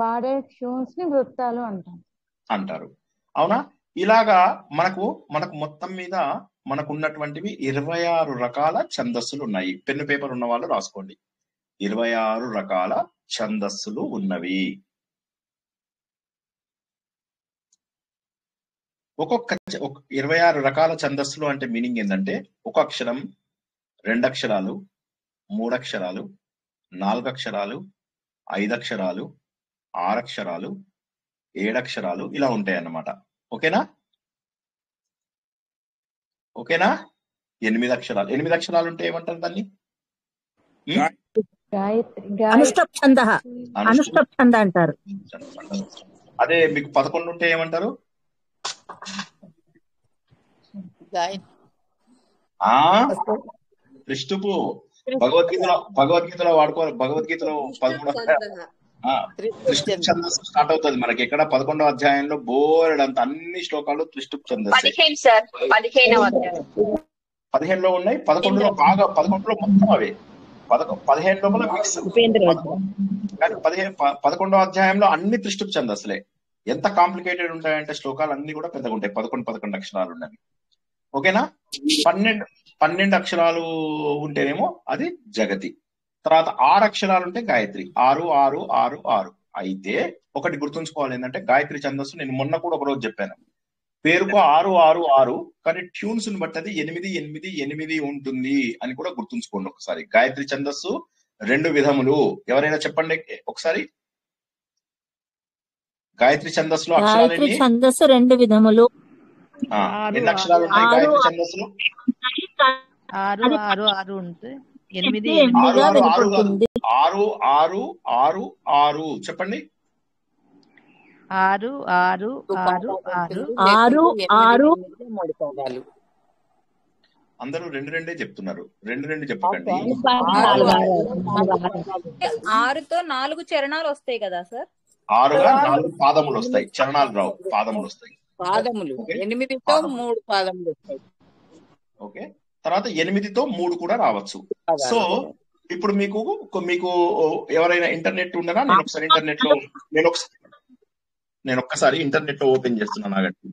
వాడే ట్యూన్స్ ని వృత్తాలు అంటారు. అవునా? ఇలాగా మనకు మొత్తం మీద మనకు ఉన్నటువంటివి 26 రకాల ఛందస్సులు ఉన్నాయి. పెన్ను పేపర్ ఉన్న వాళ్ళు రాసుకోండి. 26 రకాల ఛందస్సులు ఉన్నవి. ఒక్కొక్క 26 రకాల ఛందస్సులు అంటే మీనింగ్ ఏంటంటే ఒక అక్షరం, 2 అక్షరాలు, 3 అక్షరాలు, 4 అక్షరాలు, 5 అక్షరాలు, 6 అక్షరాలు, 7 అక్షరాలు ఇలా ఉంటాయి అన్నమాట. ఓకేనా? ఓకేనా? 8 అక్షరాలు. 8 అక్షరాలు ఉంటే ఏమంటారు దాన్ని? అనుష్ఠప్ ఛంద అనుష్ఠప్ ఛంద అంటారు. అదే మీకు 11 ఉంటే ఏమంటారు? త్రిష్టుపు. భగవద్గీతలో వాడుకోవాలి. భగవద్గీతలో 13 త్రిష్టుప్ ఛందస్సు స్టార్ట్ అవుతుంది మనకి. ఇక్కడ 11వ అధ్యాయంలో బోర్డ్ అంత అన్ని శ్లోకాలు త్రిష్టుప్ ఛందస్సు. 15లో ఉన్నాయి. 11లో బాగా 11లో మొత్తం అవే 15 లోపల మిక్స్. కానీ 11వ అధ్యాయంలో అన్ని త్రిష్టుప్ ఛందస్సులే. ఎంత కాంప్లికేటెడ్ ఉంటాయంటే శ్లోకాలు అన్ని కూడా పెద్దగా ఉంటాయి. 11 అక్షరాలు ఉన్నవి. ఓకేనా? 12 అక్షరాలు ఉంటేనేమో అది జగతి. తర్వాత 6 అక్షరాలు ఉంటే గాయత్రి. 6 6 6 6. అయితే ఒకటి గుర్తుంచుకోవాలి ఏంటంటే గాయత్రి ఛందస్సు నేను మొన్న కూడా ఒక రోజు చెప్పాను. పేరుకు 6 6 6, కానీ ట్యూన్స్ ని బట్టి అది 8 8 8 ఉంటుంది అని కూడా గుర్తుంచుకోండి ఒకసారి. గాయత్రి ఛందస్సు 2 విధములు. ఎవరైనా చెప్పండి ఒకసారి. గాయత్రి ఛందస్సులో అక్షరాలు గాయత్రి ఛందస్సు 2 విధములు. ఎన్ని అక్షరాలు ఉంటాయి గాయత్రి ఛందస్సులో? 6 6 6 ఉంటే 8 6 6 6 6 చెప్పండి. 6 6 6 6 6 6 అందరూ 2 2 చెప్తున్నారు. 2 2 చెప్పకండి. 6తో 4 చరణాలు వస్తాయి కదా సార్? 6గా 4 పాదములు వస్తాయి. చరణాలు రావు, పాదములు వస్తాయి. పాదములు 8తో 3 పాదములు వస్తాయి. ఓకే. తర్వాత 8తో 3 కూడా రావచ్చు. సో ఇప్పుడు మీకు ఎవరైనా ఇంటర్నెట్ ఉండనా? నేను ఒక్కసారి ఇంటర్నెట్ లో ఓపెన్ చేస్తున్నాను. ఆగండి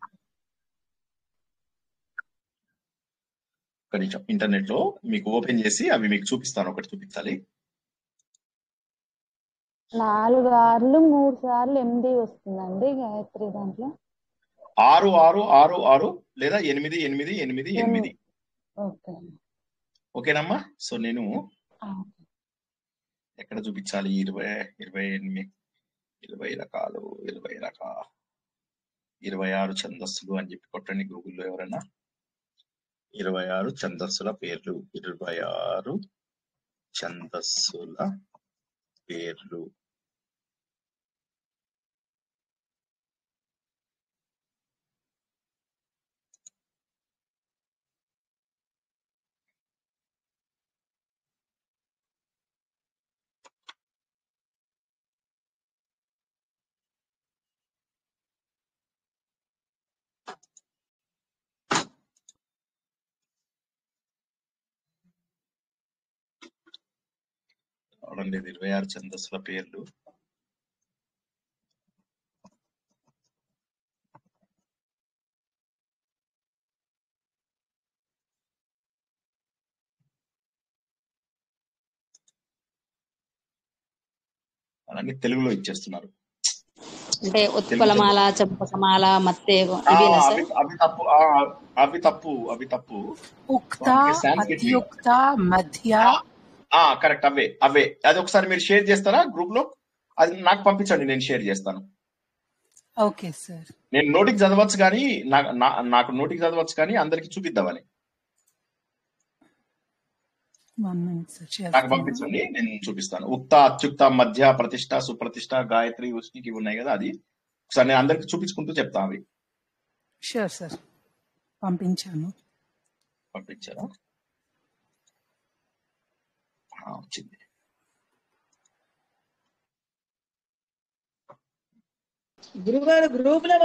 ఒక్క నిమిషం. ఇంటర్నెట్ లో మీకు ఓపెన్ చేసి అవి మీకు చూపిస్తాను. ఒకటి చూపించాలి. 4 6లు 3 సార్లు 8 వస్తుందండి గాయత్రి దాంట్లో. 6 6 6 6 లేదా 8 8 8 8. ఓకేనమ్మా? సో నేను ఎక్కడ చూపించాలి? 28 20 రకాలు 26 ఛందస్సులు అని చెప్పి కొట్టండి గూగుల్లో. ఎవరైనా 26 ఛందస్సుల పేర్లు. 26 ఛందస్సుల పేర్లు. చూడండి, 26 ఛందస్సుల పేర్లు. అలాగే తెలుగులో ఇచ్చేస్తున్నారు. అంటే ఉత్పలమాల, చంపకమాల, మత్తేగం అవి తప్పు. ఉక్త, అత్యుక్త, మధ్య. కరెక్ట్. అవే. అది ఒకసారి మీరు షేర్ చేస్తారా గ్రూప్ లో? అది నాకు పంపించండి, నేను షేర్ చేస్తాను. Okay sir. నేను నోటికి చదవచ్చు కానీ నాకు నోటికి చదవచ్చు కానీ అందరికి చూపిద్దామని. నాకు పంపించండి, నేను చూపిస్తాను. ఉక్త, అత్యుక్త, మధ్య, ప్రతిష్ట, సుప్రతిష్ట, గాయత్రి, ఉష్ణికి ఉన్నాయి కదా, అది ఒకసారి నేను అందరికి చూపించుకుంటూ చెప్తాను. అవి షూర్ సార్. పంపించారా? వచ్చింది. గురుగారు గ్రూప్ లో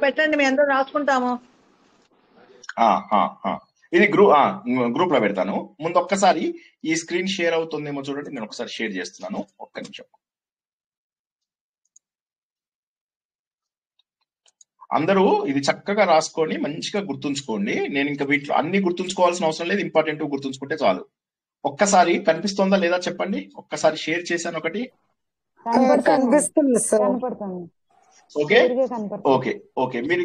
పెట్టండి, మేము అందరూ రాసుకుంటాము. ఇది గ్రూప్ లో పెడతాను. ముందు ఒక్కసారి ఈ స్క్రీన్ షేర్ అవుతుందేమో చూడండి. నేను ఒకసారి షేర్ చేస్తున్నాను, ఒక్క నిమిషం. అందరూ ఇది చక్కగా రాసుకొని మంచిగా గుర్తుంచుకోండి. నేను ఇంకా వీటిలో అన్ని గుర్తుంచుకోవాల్సిన అవసరం లేదు, ఇంపార్టెంట్ గుర్తుంచుకుంటే చాలు. ఒక్కసారి కనిపిస్తుందా లేదా చెప్పండి. ఒక్కసారి షేర్ చేశాను ఒకటి. ఓకే. మీరు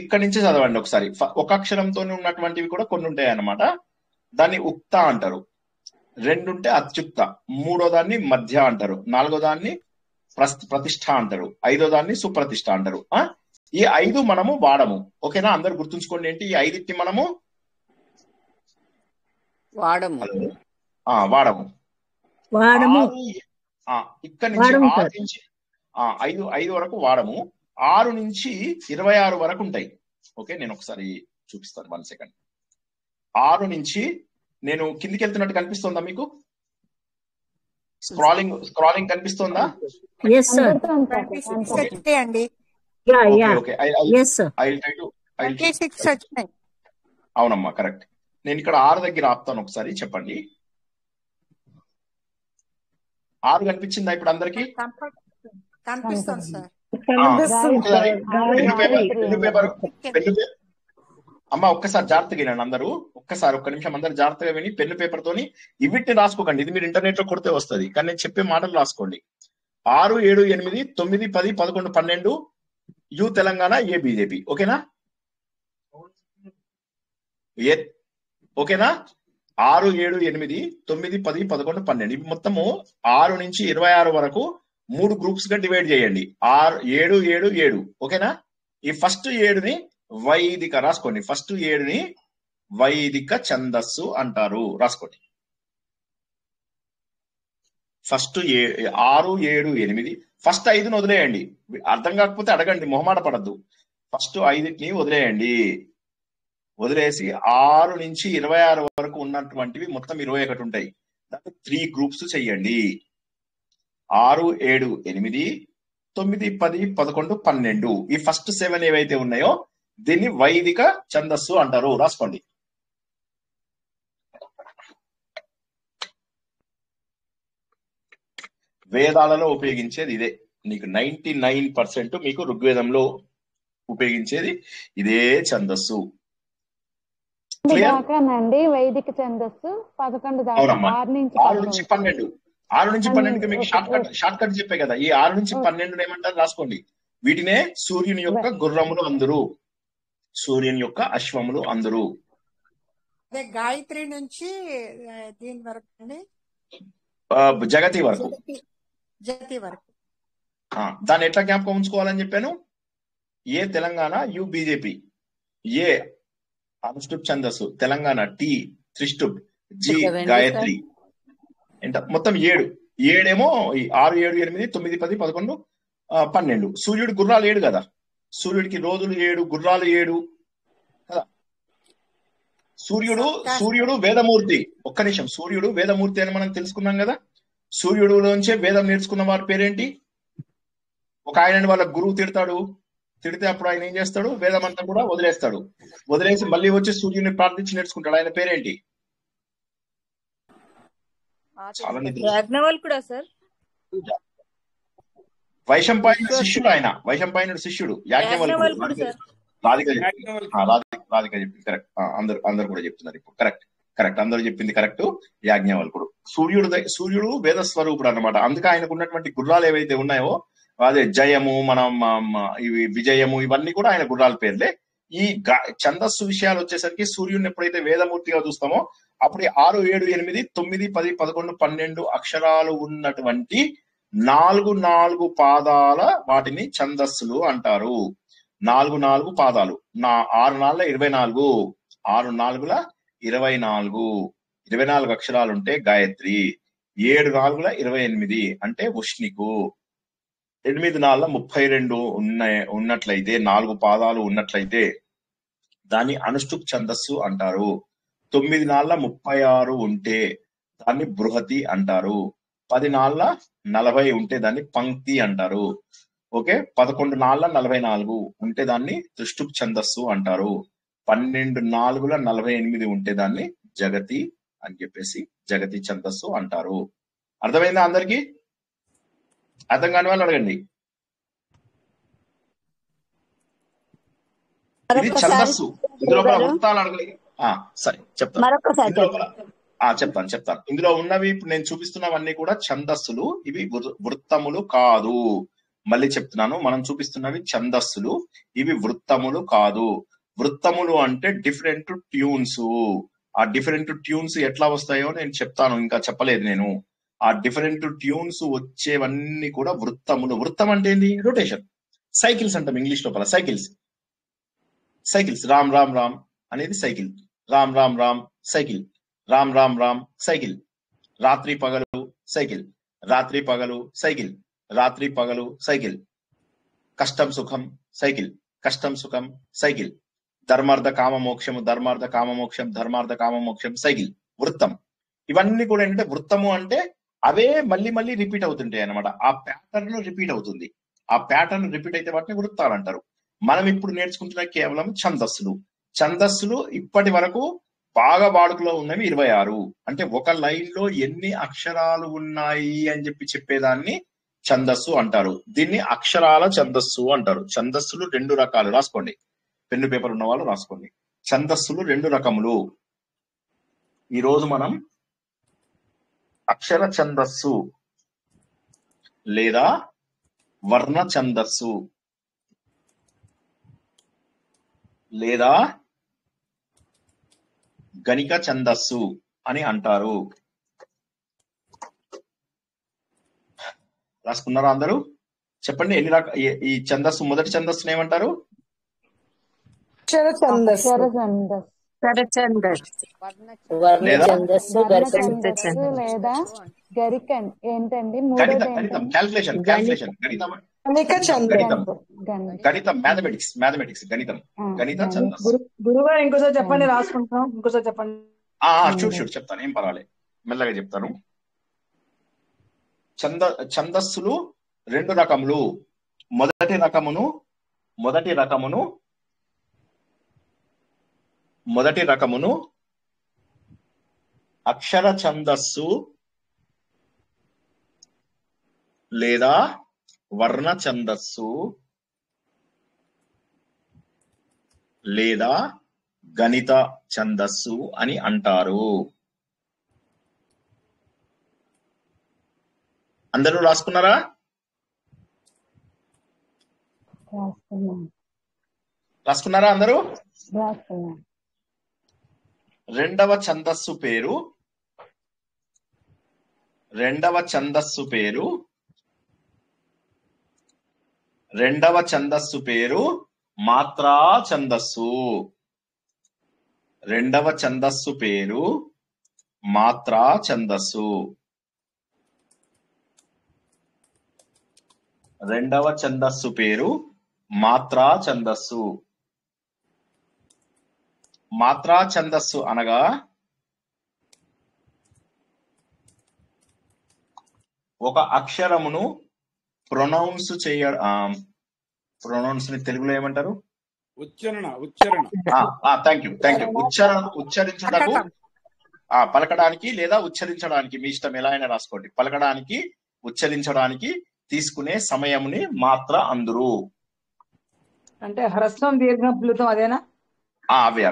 ఇక్కడి నుంచి చదవండి ఒకసారి. ఒక అక్షరంతో ఉన్నటువంటివి కూడా కొన్ని ఉంటాయి అన్నమాట. దాన్ని ఉక్త అంటారు. 2 ఉంటే అత్యుక్త. 3వ దాన్ని మధ్య అంటారు. 4వ దాన్ని ప్రతిష్ఠ అంటారు, 5వ దాన్ని సుప్రతిష్ఠ అంటారు. ఈ 5 మనము వాడము. ఓకేనా? అందరు గుర్తుంచుకోండి ఏంటి ఈ 5ని మనము వాడము. వాడము. ఇక్కడ నుంచి 6 నుంచి 5 వరకు వాడము. 6 నుంచి 26 వరకు ఉంటాయి. ఓకే, నేను ఒకసారి చూపిస్తాను, 1 సెకండ్. 6 నుంచి నేను కిందికి వెళ్తున్నట్టు కనిపిస్తుందా మీకు? స్క్రాలింగ్ కనిపిస్తుందా? అవునమ్మా, కరెక్ట్. నేను ఇక్కడ 6 దగ్గర ఆపుతాను, ఒకసారి చెప్పండి. 6 కనిపించిందా ఇప్పుడు అందరికి? అమ్మ ఒక్కసారి జాగ్రత్తగా వినండి అందరూ. ఒక్క నిమిషం అందరు జాగ్రత్తగా విని పెన్ను పేపర్ తోని ఇవిటిని రాసుకోకండి. ఇది మీరు ఇంటర్నెట్ లో కొడితే వస్తుంది, కానీ నేను చెప్పే మాటలు రాసుకోండి. 6, 7, 8, 9, 10, 11, 12 యు తెలంగాణ, ఏ బీజేపీ. ఓకేనా? ఓకేనా? 6, 7, 8, 9, 10, 11, 12 ఇవి మొత్తము 6 నుంచి 26 వరకు 3 గ్రూప్స్ గా డివైడ్ చేయండి. 6, 7, 7, 7. ఓకేనా? ఈ ఫస్ట్ 7ని వైదిక రాసుకోండి. ఫస్ట్ 7ని వైదిక ఛందస్సు అంటారు, రాసుకోండి. ఫస్ట్ 6, 7, 8. ఫస్ట్ 5ని వదిలేయండి. అర్థం కాకపోతే అడగండి, మొహమాట పడద్దు. ఫస్ట్ 5ని వదిలేయండి. వదిలేసి 6 నుంచి 26 వరకు ఉన్నటువంటివి మొత్తం 21 ఉంటాయి. దాన్ని 3 గ్రూప్స్ చెయ్యండి. 6, 7, 8, 9, 10, 11, 12 ఈ ఫస్ట్ 7 ఏవైతే ఉన్నాయో దీన్ని వైదిక ఛందస్సు అంటారు, రాసుకోండి. వేదాలలో ఉపయోగించేది ఇదే. నీకు 99% మీకు ఋగ్వేదంలో ఉపయోగించేది ఇదే ఛందస్సు. వైదిక ఛందస్సు 11 దాకా. 6 నుంచి 12. 6 నుంచి 12కి మీకు షార్ట్ కట్ చెప్పే కదా. ఈ 6 నుంచి 12 ఏమంటారు రాసుకోండి. వీటినే సూర్యుని యొక్క గుర్రములు అందరు, సూర్యుని యొక్క అశ్వములు అందరు. గాయత్రి నుంచి దీని వరకు అండి, జగతి వరకు. దాన్ని ఎట్లా జ్ఞాపకం ఉంచుకోవాలని చెప్పాను? ఏ తెలంగాణ, యు బీజేపీ. ఏ అనుష్టుప్ ఛందస్సు, తెలంగాణ టీ త్రిష్టుప్, జి గాయత్రి. మొత్తం 7. 7 ఏమో 6, 7, 8, 9, 10, 11, 12. సూర్యుడు గుర్రాలు 7 కదా. సూర్యుడికి రోజులు 7, గుర్రాలు 7 కదా. సూర్యుడు వేదమూర్తి. ఒక్క నిమిషం, సూర్యుడు వేదమూర్తి అని మనం తెలుసుకున్నాం కదా. సూర్యుడులోంచే వేదం నేర్చుకున్న వారి పేరేంటి? ఒక ఆయనని వాళ్ళ గురువు తిడితే అప్పుడు ఆయన ఏం చేస్తాడు? వేదం అంతా కూడా వదిలేస్తాడు. వదిలేసి మళ్ళీ వచ్చి సూర్యుని ప్రార్థించి నేర్చుకుంటాడు. ఆయన పేరేంటి? వైశంపాయనుడు శిష్యుడు. ఆయన వైశంపాయనుడు శిష్యుడు, యాజ్ఞవల్కుడు. రాధిక చెప్పింది కరెక్ట్. అందరు కూడా చెప్తున్నారు ఇప్పుడు. కరెక్ట్ అందరూ చెప్పింది కరెక్ట్. యాజ్ఞవల్కుడు. సూర్యుడు వేద స్వరూపుడు అన్నమాట. అందుకే ఆయనకు ఉన్నటువంటి గుర్రాలు ఏవైతే ఉన్నాయో అదే జయము, మనం ఇవి విజయము, ఇవన్నీ కూడా ఆయన గుర్రాల పేర్లే. ఈ ఛందస్సు విషయాలు వచ్చేసరికి సూర్యుడిని ఎప్పుడైతే వేదమూర్తిగా చూస్తామో అప్పుడు 6, 7, 8, 9, 10, 11, 12 అక్షరాలు ఉన్నటువంటి 4 పాదాల వాటిని ఛందస్సులు అంటారు. 4 పాదాలు. 6 4 24. 6 4 24. 24 అక్షరాలుంటే గాయత్రి. 7 4 28 అంటే ఉష్ణికు. 8 4 32 ఉన్నట్లయితే, 4 పాదాలు ఉన్నట్లయితే దాన్ని అనుష్టుప్ ఛందస్సు అంటారు. 9 4 36 ఉంటే దాన్ని బృహతి అంటారు. 10 4 40 ఉంటే దాన్ని పంక్తి అంటారు. ఓకే, 11 4 44 ఉంటే దాన్ని త్రిష్టుప్ ఛందస్సు అంటారు. 12 4 48 ఉంటే దాన్ని జగతి అని చెప్పేసి జగతి ఛందస్సు అంటారు. అర్థమైందా అందరికి? అర్థం కాని వాళ్ళు అడగండి. ఇది ఛందస్సు. ఇందులో వృత్తాలు అడగలి. సరే చెప్తాను. ఇందులో ఉన్నవి ఇప్పుడు నేను చూపిస్తున్నవన్నీ కూడా ఛందస్సులు. ఇవి వృత్తములు కాదు. మళ్ళీ చెప్తున్నాను, మనం చూపిస్తున్నవి ఛందస్సులు, ఇవి వృత్తములు కాదు. వృత్తములు అంటే డిఫరెంట్ ట్యూన్స్. ఆ డిఫరెంట్ ట్యూన్స్ ఎట్లా వస్తాయో నేను చెప్తాను, ఇంకా చెప్పలేదు నేను. ఆ డిఫరెంట్ ట్యూన్స్ వచ్చేవన్నీ కూడా వృత్తములు. వృత్తం అంటే ఏంది? రొటేషన్. సైకిల్స్ అంటాం ఇంగ్లీష్ లోపల. సైకిల్స్ రామ్ రామ్ రామ్ అనేది cycle. Ram Ram Ram cycle. Ram Ram Ram cycle. రాత్రి పగలు సైకిల్. రాత్రి పగలు సైకిల్. రాత్రి పగలు సైకిల్. కష్టం సుఖం సైకిల్. కష్టం సుఖం సైకిల్. ధర్మార్థ కామ మోక్షము ధర్మార్థ కామ మోక్షం ధర్మార్థ కామ మోక్షం సైకిల్. వృత్తం. ఇవన్నీ కూడా ఏంటంటే వృత్తము అంటే అవే మళ్ళీ మళ్ళీ రిపీట్ అవుతుంటాయి అన్నమాట. ఆ ప్యాటర్న్ రిపీట్ అవుతుంది. ఆ ప్యాటర్న్ రిపీట్ అయితే వాటిని వృత్తాలు అంటారు. మనం ఇప్పుడు నేర్చుకుంటున్న కేవలం ఛందస్సులు. ఛందస్సులు ఇప్పటి వరకు బాగా వాడుకలో ఉన్నవి 26. అంటే ఒక లైన్ లో ఎన్ని అక్షరాలు ఉన్నాయి అని చెప్పేదాన్ని ఛందస్సు అంటారు. దీన్ని అక్షరాల ఛందస్సు అంటారు. ఛందస్సులు 2 రకాలు. రాసుకోండి, పెన్ను పేపర్ ఉన్న వాళ్ళు రాసుకోండి. ఛందస్సులు 2 రకములు. ఈ రోజు మనం అక్షర ఛందస్సు లేదా వర్ణ ఛందస్సు లేదా గణిక ఛందస్సు అని అంటారు. రాసుకున్నారా అందరూ? చెప్పండి ఎన్ని ఈ ఛందస్సు. మొదటి ఛందస్సును ఏమంటారు? లేదా గరికం ఏంటండి? గణితం, క్యాల్కులేషన్, గణితం, మ్యాథమెటిక్స్, గణిత ఛందస్సు. గురుగారు ఇంకోసారి చెప్పండి, రాసుకుంటాం. ఇంకోసారి చెప్పండి. షూర్ చెప్తాను, ఏం పర్వాలేదు, మెల్లగా చెప్తాను. ఛందస్సులు 2 రకములు. మొదటి రకమును అక్షర ఛందస్సు లేదా వర్ణ ఛందస్సు లేదా గణిత ఛందస్సు అని అంటారు. అందరూ రాసుకున్నారా? రాసుకున్నారా అందరూ? రెండవ ఛందస్సు పేరు మాత్రా ఛందస్సు. రెండవ ఛందస్సు పేరు మాత్రా ఛందస్సు. రెండవ ఛందస్సు పేరు మాత్రా ఛందస్సు. మాత్రా ఛందస్సు అనగా ఒక అక్షరమును ప్రొనౌన్స్ ప్రొనౌన్స్ ని తెలుగులో ఏమంటారు? ఉచ్చారణ. Thank you. ఉచ్చరించుటకు, పలకడానికి లేదా ఉచ్చరించడానికి, మీ ఇష్టం ఎలా అయినా రాసుకోండి. పలకడానికి, ఉచ్చరించడానికి తీసుకునే సమయముని మాత్ర అందురు. అంటే హ్రస్వం, దీర్ఘం, ప్లుతం అదేనా? అవే.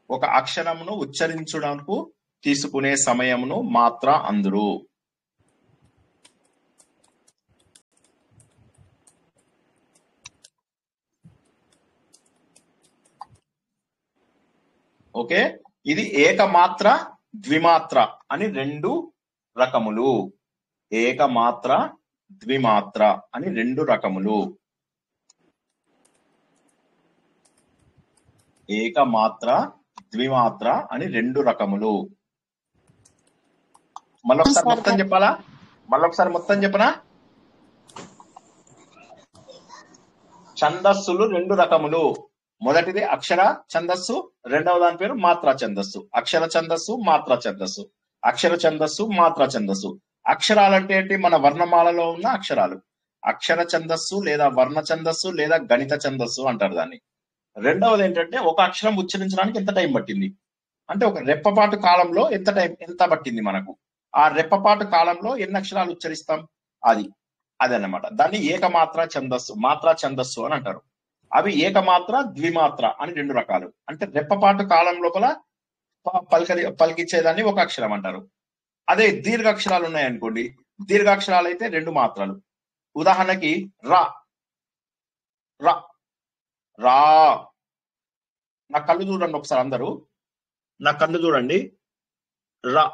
ఒక అక్షరమును ఉచ్చరించడానికి తీసుకునే సమయమును మాత్ర అందురు. ఓకే, ఇది ఏకమాత్ర, ద్విమాత్ర అని 2 రకములు. ఏకమాత్ర, ద్విమాత్ర అని 2 రకములు. ఏకమాత్ర, ద్విమాత్ర అని 2 రకములు. మళ్ళొకసారి మొత్తం చెప్పనా? ఛందస్సులు 2 రకములు. మొదటిది అక్షర ఛందస్సు, రెండవ దాని పేరు మాత్రా ఛందస్సు. అక్షర ఛందస్సు, మాత్రా ఛందస్సు. అక్షర ఛందస్సు, మాత్రా ఛందస్సు. అక్షరాలు అంటే ఏంటి? మన వర్ణమాలలో ఉన్న అక్షరాలు. అక్షర ఛందస్సు లేదా వర్ణ ఛందస్సు లేదా గణిత ఛందస్సు అంటారు దాన్ని. రెండవది ఏంటంటే ఒక అక్షరం ఉచ్చరించడానికి ఎంత టైం పట్టింది అంటే ఒక రెప్పపాటు కాలంలో ఎంత పట్టింది మనకు. ఆ రెప్పపాటు కాలంలో ఎన్ని అక్షరాలు ఉచ్చరిస్తాం అదన్నమాట. దాన్ని ఏకమాత్ర ఛందస్సు, మాత్రా ఛందస్సు అని అంటారు. అవి ఏకమాత్ర, ద్విమాత్ర అని 2 రకాలు. అంటే రెప్పపాటు కాలం లోపల పలికించేదాన్ని ఒక అక్షరం అంటారు. అదే దీర్ఘాక్షరాలు ఉన్నాయనుకోండి, దీర్ఘాక్షరాలు అయితే 2 మాత్రలు. ఉదాహరణకి రా. నా కళ్ళు చూడండి ఒకసారి అందరూ. నా కళ్ళు చూడండి. రా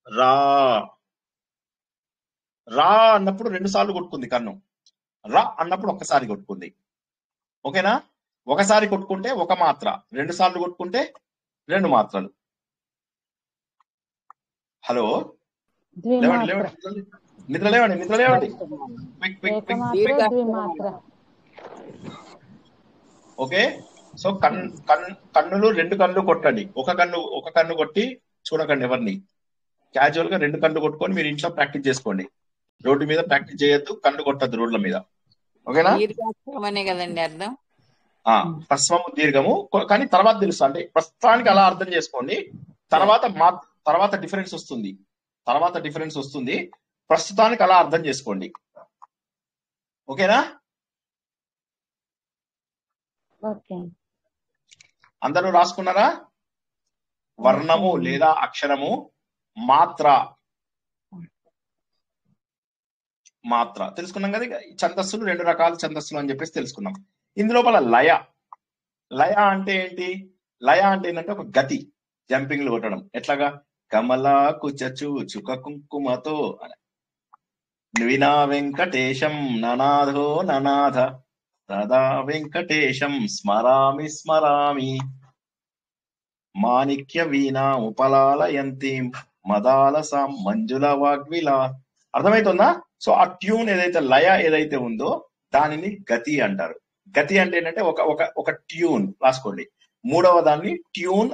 రా రా అన్నప్పుడు 2 సార్లు కొట్టుకుంది కన్ను. రా అన్నప్పుడు ఒక్కసారి కొట్టుకుంది. ఓకేనా? ఒకసారి కొట్టుకుంటే ఒక మాత్ర, 2 సార్లు కొట్టుకుంటే 2 మాత్రలు. హలో, లేవండి లేవండి, నిద్ర లేవండి, నిద్ర లేవండి. ఓకే, సో కన్నులు 2 కన్నులు కొట్టండి. ఒక కన్ను కొట్టి చూడకండి ఎవరిని. క్యాజువల్ గా 2 కన్నులు కొట్టుకొని మీరు ఇంట్లో ప్రాక్టీస్ చేసుకోండి. రోడ్డు మీద ప్రాక్టీస్ చేయొద్దు, కన్ను కొట్టద్దు రోడ్ల మీద. ఓకేనా? కదండి అర్థం. హ్రస్వము దీర్ఘము, కానీ తర్వాత తెలుసు. అంటే ప్రస్తుతానికి అలా అర్థం చేసుకోండి. తర్వాత డిఫరెన్స్ వస్తుంది. ప్రస్తుతానికి అలా అర్థం చేసుకోండి. ఓకేనా? అందరూ రాసుకున్నారా? వర్ణము లేదా అక్షరము, మాత్ర తెలుసుకున్నాం కదా. ఛందస్సులు 2 రకాల ఛందస్సులు అని చెప్పేసి తెలుసుకున్నాం. ఇందులోపల లయ అంటే ఏంటి? లయ అంటే ఏంటంటే ఒక గతి, జంపింగ్లు కొట్టడం. ఎట్లాగా? కమలా కుచూచుక కుంకుమతో వినా వెంకటేశం ననాథో ననాథ సదా వెంకటేశం స్మరామి మాణిక్య వీణా ఉపలాలయంతీం మదాలసాం మంజుల వాగ్విలా. అర్థమవుతుందా? సో ఆ ట్యూన్ ఏదైతే, లయ ఏదైతే ఉందో దానిని గతి అంటారు. గతి అంటే ఏంటంటే ఒక ట్యూన్. రాసుకోండి. మూడవ దానిని ట్యూన్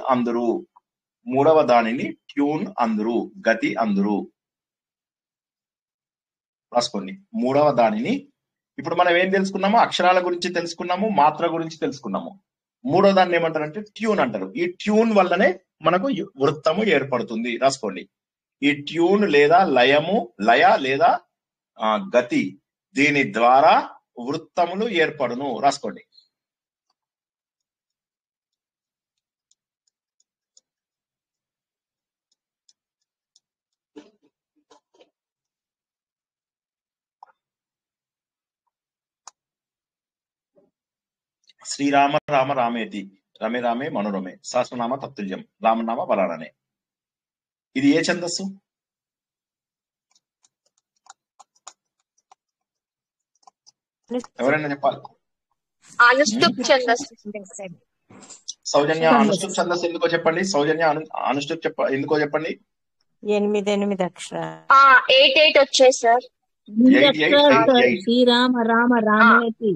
అందురు, గతి అందురు. రాసుకోండి. మూడవ దానిని, ఇప్పుడు మనం ఏం తెలుసుకున్నాము? అక్షరాల గురించి తెలుసుకున్నాము, మాత్ర గురించి తెలుసుకున్నాము. మూడో దాన్ని ఏమంటారంటే ట్యూన్ అంటారు. ఈ ట్యూన్ వల్లనే మనకు వృత్తము ఏర్పడుతుంది. రాసుకోండి. ఈ ట్యూన్ లేదా లయ లేదా గతి, దీని ద్వారా వృత్తములు ఏర్పడును. రాసుకోండి. శ్రీరామ రామ రామేతి రమే రామే మనోరమే సహస్రనామ తత్తుల్యం రామనామ వరాననే. ఇది ఏ ఛందస్సు? ఎవరైనా చెప్పాలి? సౌజన్య అనుష్ఠుప్ ఛందస్సు ఎందుకో చెప్పండి. సౌజన్య అనుష్ఠుప్ ఎందుకో చెప్పండి. 8 అక్షరాలు. 8 వచ్చాయి సార్. శ్రీరామ రామ రామేతి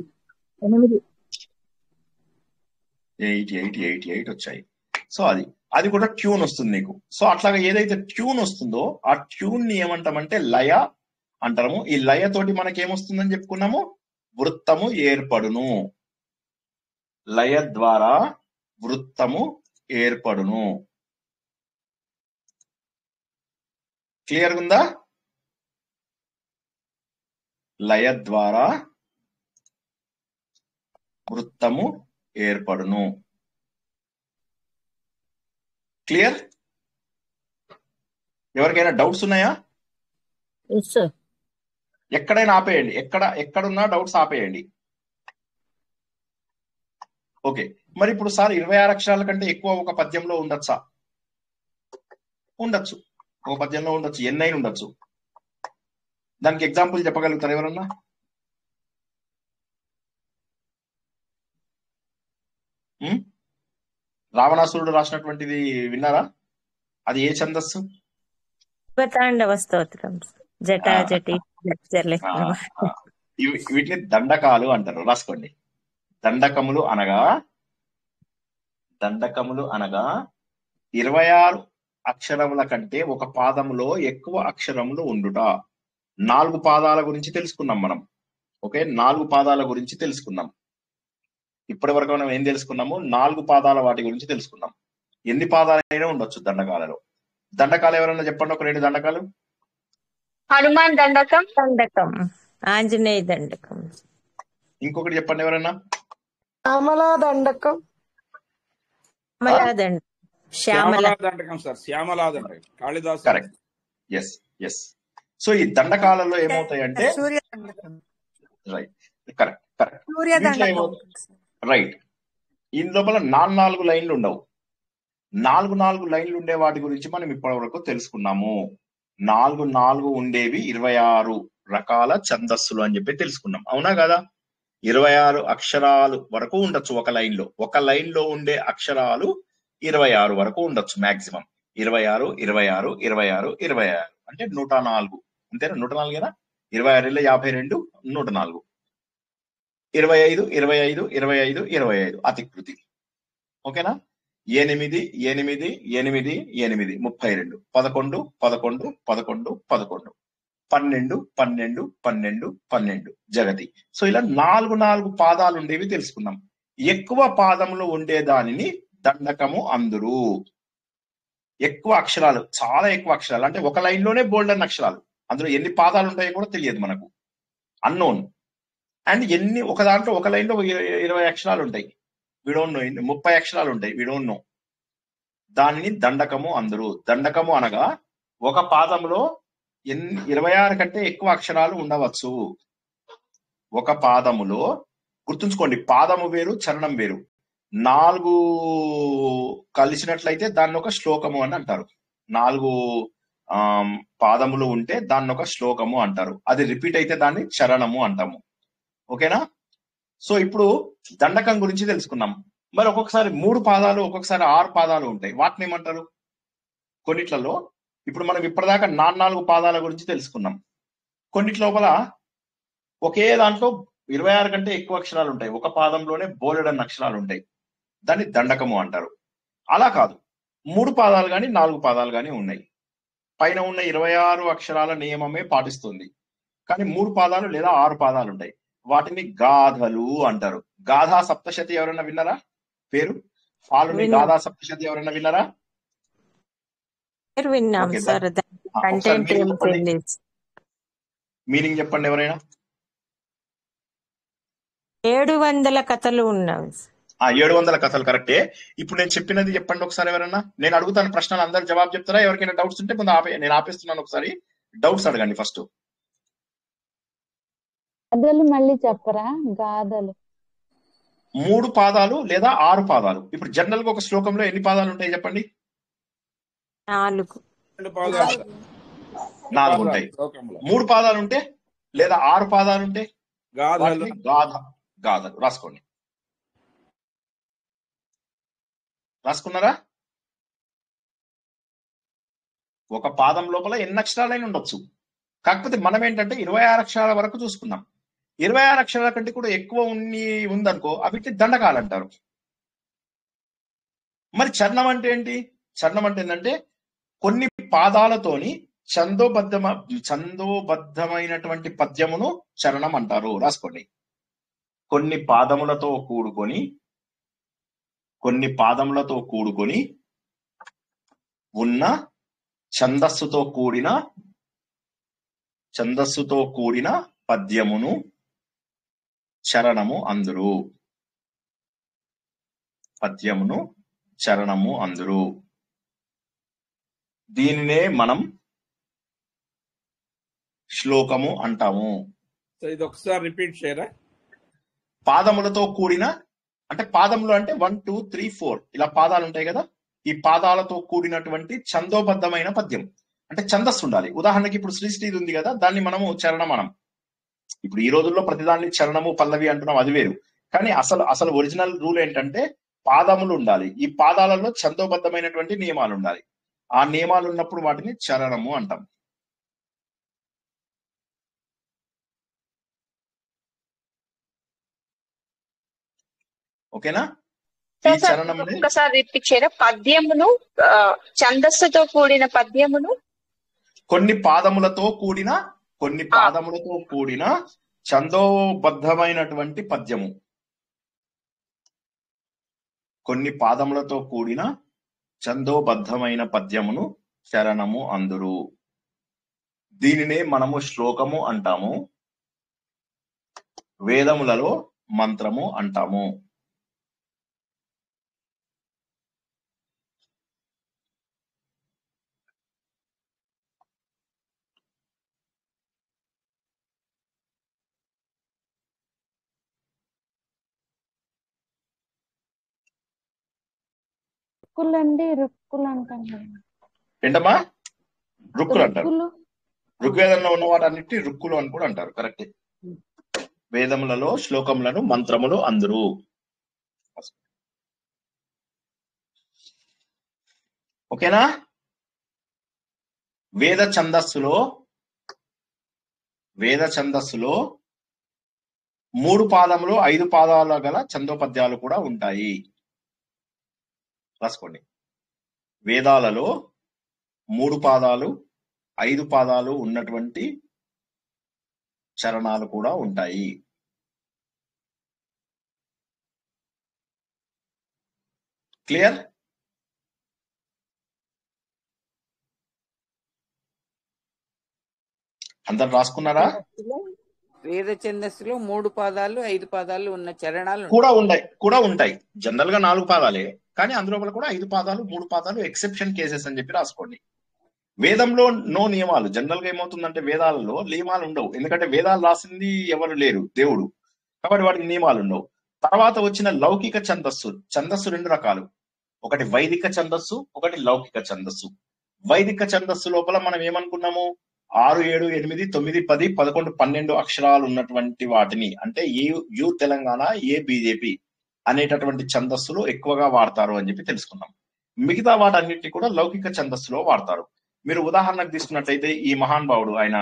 8 వచ్చాయి. సో అది కూడా ట్యూన్ వస్తుంది నీకు. సో అట్లాగా ఏదైతే ట్యూన్ వస్తుందో ఆ ట్యూన్ ని ఏమంటామంటే లయ అంటాము. ఈ లయ తోటి మనకి ఏమొస్తుందని చెప్పుకున్నాము? వృత్తము ఏర్పడును. లయ ద్వారా వృత్తము ఏర్పడును. క్లియర్ ఉందా? లయ ద్వారా వృత్తము ఏర్పడును. క్లియర్? ఎవరికైనా డౌట్స్ ఉన్నాయా? ఎక్కడైనా ఆపేయండి. ఎక్కడున్నా డౌట్స్ ఆపేయండి. ఓకే, మరి ఇప్పుడు సార్ 26 అక్షరాల కంటే ఎక్కువ ఒక పద్యంలో ఉండొచ్చా? ఉండొచ్చు. ఒక పద్యంలో ఉండొచ్చు, ఎన్నైనా ఉండొచ్చు. దానికి ఎగ్జాంపుల్ చెప్పగలుగుతారు ఎవరన్నా? రావణాసురుడు రాసినటువంటిది విన్నారా? అది ఏ ఛందస్సు? తాండవ స్తోత్రం. వీటిని దండకాలు అంటారు. రాసుకోండి. దండకములు అనగా 26 అక్షరముల కంటే ఒక పాదములో ఎక్కువ అక్షరములు ఉండుట. 4 పాదాల గురించి తెలుసుకున్నాం మనం. ఓకే, 4 పాదాల గురించి తెలుసుకున్నాం. ఇప్పటి వరకు మనం ఏం తెలుసుకున్నాము? 4 పాదాల వాటి గురించి తెలుసుకున్నాం. ఎన్ని పాదాలైనా ఉండొచ్చు దండకాలలో. దండకాలు ఎవరైనా చెప్పండి, ఒక 2 దండకాలు. హనుమాన్ దండకం, ఆంజనేయ దండకం. ఇంకొకటి చెప్పండి ఎవరైనా. శ్యామలా దండకం. శ్యామలా దండకం సార్. శ్యామలా దండకం కాళిదాసు. కరెక్ట్. ఎస్. సో ఈ దండకాలలో ఏమవుతాయంటే సూర్య దండకం. Right, correct. సూర్య దండకం. రైట్. ఈ లోపల 4 లైన్లు ఉండవు. 4 లైన్లు ఉండే వాటి గురించి మనం ఇప్పటి వరకు తెలుసుకున్నాము. నాలుగు నాలుగు ఉండేవి 26 రకాల ఛందస్సులు అని చెప్పి తెలుసుకున్నాం. అవునా కదా? 26 అక్షరాలు వరకు ఉండొచ్చు ఒక లైన్ లో. ఒక లైన్ లో ఉండే అక్షరాలు 26 వరకు ఉండొచ్చు మాక్సిమం. 26 26 26 26 అంటే 104. అంతేనా? 104 26 52 104 25 25 25 25 అతికృతి. ఓకేనా? 8 8 8 8 32 11 11 11 11 12 12 12 12 జగతి. సో ఇలా 4 పాదాలు ఉండేవి తెలుసుకున్నాం. ఎక్కువ పాదములు ఉండే దానిని దండకము అందురు. ఎక్కువ అక్షరాలు, చాలా ఎక్కువ అక్షరాలు అంటే ఒక లైన్ లోనే బోల్డెన్ అక్షరాలు, అందులో ఎన్ని పాదాలు ఉంటాయో కూడా తెలియదు మనకు, అన్నోన్. అండ్ ఎన్ని ఒక దాంట్లో ఒక లైన్ లో 20 అక్షరాలు ఉంటాయి, వి డోంట్ నో. 30 అక్షరాలు ఉంటాయి, వి డోంట్ నో. దానిని దండకము అందురు. దండకము అనగా ఒక పాదంలో 26 కంటే ఎక్కువ అక్షరాలు ఉండవచ్చు. ఒక పాదములో, గుర్తుంచుకోండి, పాదము వేరు చరణం వేరు. 4 కలిసినట్లయితే దాన్ని ఒక శ్లోకము అని అంటారు. 4 పాదములు ఉంటే దాన్ని ఒక శ్లోకము అంటారు. అది రిపీట్ అయితే దాన్ని చరణము అంటాము. ఓకేనా? సో ఇప్పుడు దండకం గురించి తెలుసుకున్నాం. మరి ఒక్కొక్కసారి 3 పాదాలు, ఒక్కొక్కసారి 6 పాదాలు ఉంటాయి. వాటిని ఏమంటారు? కొన్నిట్లలో ఇప్పుడు మనం ఇప్పటిదాకా 4 పాదాల గురించి తెలుసుకున్నాం. కొన్నిటి లోపల ఒకే దాంట్లో 26 కంటే ఎక్కువ అక్షరాలు ఉంటాయి, ఒక పాదంలోనే బోలెడన్ని అక్షరాలు ఉంటాయి. దాన్ని దండకము అంటారు. అలా కాదు, 3 పాదాలు కానీ 4 పాదాలు కానీ ఉన్నాయి. పైన ఉన్న 26 అక్షరాల నియమమే పాటిస్తుంది. కానీ 3 పాదాలు లేదా 6 పాదాలు ఉంటాయి. వాటిని గాథలు అంటారు. గాథా సప్తశతి ఎవరైనా విన్నారా పేరు? ఫాలుని గాథా సప్తశతి ఎవరైనా విన్నారా? విన్నాం ఓకే, సార్. కంటెంట్ ఏం తెలియదు. మీనింగ్ చెప్పండి ఎవరైనా. 700 కథలు ఉన్నాం. 700 కథలు కరెక్టే. ఇప్పుడు నేను చెప్పినది చెప్పండి ఒకసారి ఎవరైనా. నేను అడుగుతాను ప్రశ్నలు, అందరు జవాబు చెప్తారా? ఎవరికైనా డౌట్స్ ఉంటే ముందు నేను ఆపేస్తున్నాను. ఒకసారి డౌట్స్ అడగండి ఫస్ట్. గాథలు మళ్ళీ చెప్పరా? గాథలు 3 పాదాలు లేదా 6 పాదాలు. ఇప్పుడు జనరల్ గా ఒక శ్లోకంలో ఎన్ని పాదాలు ఉంటాయి చెప్పండి? 4 ఉంటాయి. 3 పాదాలు ఉంటే లేదా 6 పాదాలు ఉంటే గాథలు. రాసుకోండి. రాసుకున్నారా? ఒక పాదం లోపల ఎన్ని అక్షరాలైనా ఉండొచ్చు. కాకపోతే మనం ఏంటంటే 26 అక్షరాల వరకు చూసుకున్నాం. 26 అక్షరాల కంటే కూడా ఎక్కువ ఉందనుకో, అవిటి దండకాలు అంటారు. మరి చరణం అంటే ఏంటి? చరణం అంటే ఏంటంటే కొన్ని పాదాలతోని ఛందోబద్ధమైనటువంటి పద్యమును చరణం అంటారు. రాసుకోండి. కొన్ని పాదములతో కూడుకొని ఉన్న ఛందస్సుతో కూడిన పద్యమును చరణము అందురు. పద్యమును చరణము అందురు. దీనినే మనం శ్లోకము అంటాము. ఇది ఒకసారి రిపీట్ చేయరా? పాదములతో కూడిన అంటే పాదములు అంటే 1 2 3 4 ఇలా పాదాలు ఉంటాయి కదా. ఈ పాదాలతో కూడినటువంటి ఛందోబద్ధమైన పద్యం అంటే ఛందస్సు ఉండాలి. ఉదాహరణకి ఇప్పుడు శ్రీశ్రీది ఉంది కదా, దాన్ని మనము చరణం అనం. ఇప్పుడు ఈ రోజుల్లో ప్రతిదాన్ని చరణము పల్లవి అంటున్నాం, అది వేరు. కానీ అసలు ఒరిజినల్ రూల్ ఏంటంటే పాదములు ఉండాలి. ఈ పాదాలలో ఛందోబద్ధమైనటువంటి నియమాలు ఉండాలి. ఆ నియమాలు ఉన్నప్పుడు వాటిని చరణము అంటాం. ఓకేనా? ఈ చరణం ఒకసారి రిపీట్ చేయరా? పద్యమును ఛందస్సుతో కూడిన పద్యమును కొన్ని పాదములతో కూడిన ఛందోబద్ధమైనటువంటి పద్యము. కొన్ని పాదములతో కూడిన ఛందోబద్ధమైన పద్యమును చరణము అందురు. దీనినే మనము శ్లోకము అంటాము, వేదములలో మంత్రము అంటాము. రుక్కులు అంటాం. ఏంటమ్మా? రుక్కులు అంటారు. రుక్కులు ఋగ్వేదంలో ఉన్న వాటన్నిటి రుక్కులు అని కూడా అంటారు. కరెక్టే. వేదములలో శ్లోకములను మంత్రములు అందరు. ఓకేనా? వేద ఛందస్సులో 3 పాదములు 5 పాదాల గల ఛందోపద్యాలు కూడా ఉంటాయి. రాసుకోండి. వేదాలలో 3 పాదాలు 5 పాదాలు ఉన్నటువంటి చరణాలు కూడా ఉంటాయి. క్లియర్? అందరు రాసుకున్నారా? వేద ఛందస్సులో 3 పాదాలు 5 పాదాలు ఉన్న చరణాలు కూడా ఉంటాయి. జనరల్ గా 4 పాదాలే, కానీ అందులో కూడా 5 పాదాలు 3 పాదాలు ఎక్సెప్షన్ కేసెస్ అని చెప్పి రాసుకోండి. వేదంలో నో నియమాలు. జనరల్ గా ఏమవుతుందంటే వేదాలలో నియమాలు ఉండవు. ఎందుకంటే వేదాలు రాసింది ఎవరు లేరు, దేవుడు, కాబట్టి వాటికి నియమాలు ఉండవు. తర్వాత వచ్చిన లౌకిక ఛందస్సు 2 రకాలు. ఒకటి వైదిక ఛందస్సు, ఒకటి లౌకిక ఛందస్సు. వైదిక ఛందస్సు లోపల మనం ఏమనుకున్నాము, 6, 7, 8, 9, 10, 11, 12 అక్షరాలు ఉన్నటువంటి వాటిని, అంటే యు తెలంగాణ, ఏ బీజేపీ అనేటటువంటి ఛందస్సులు ఎక్కువగా వాడతారు అని చెప్పి తెలుసుకున్నాం. మిగతా వాటన్నిటిని కూడా లౌకిక ఛందస్సులో వాడతారు. మీరు ఉదాహరణకు తీసుకున్నట్లయితే ఈ మహానుభావుడు ఆయన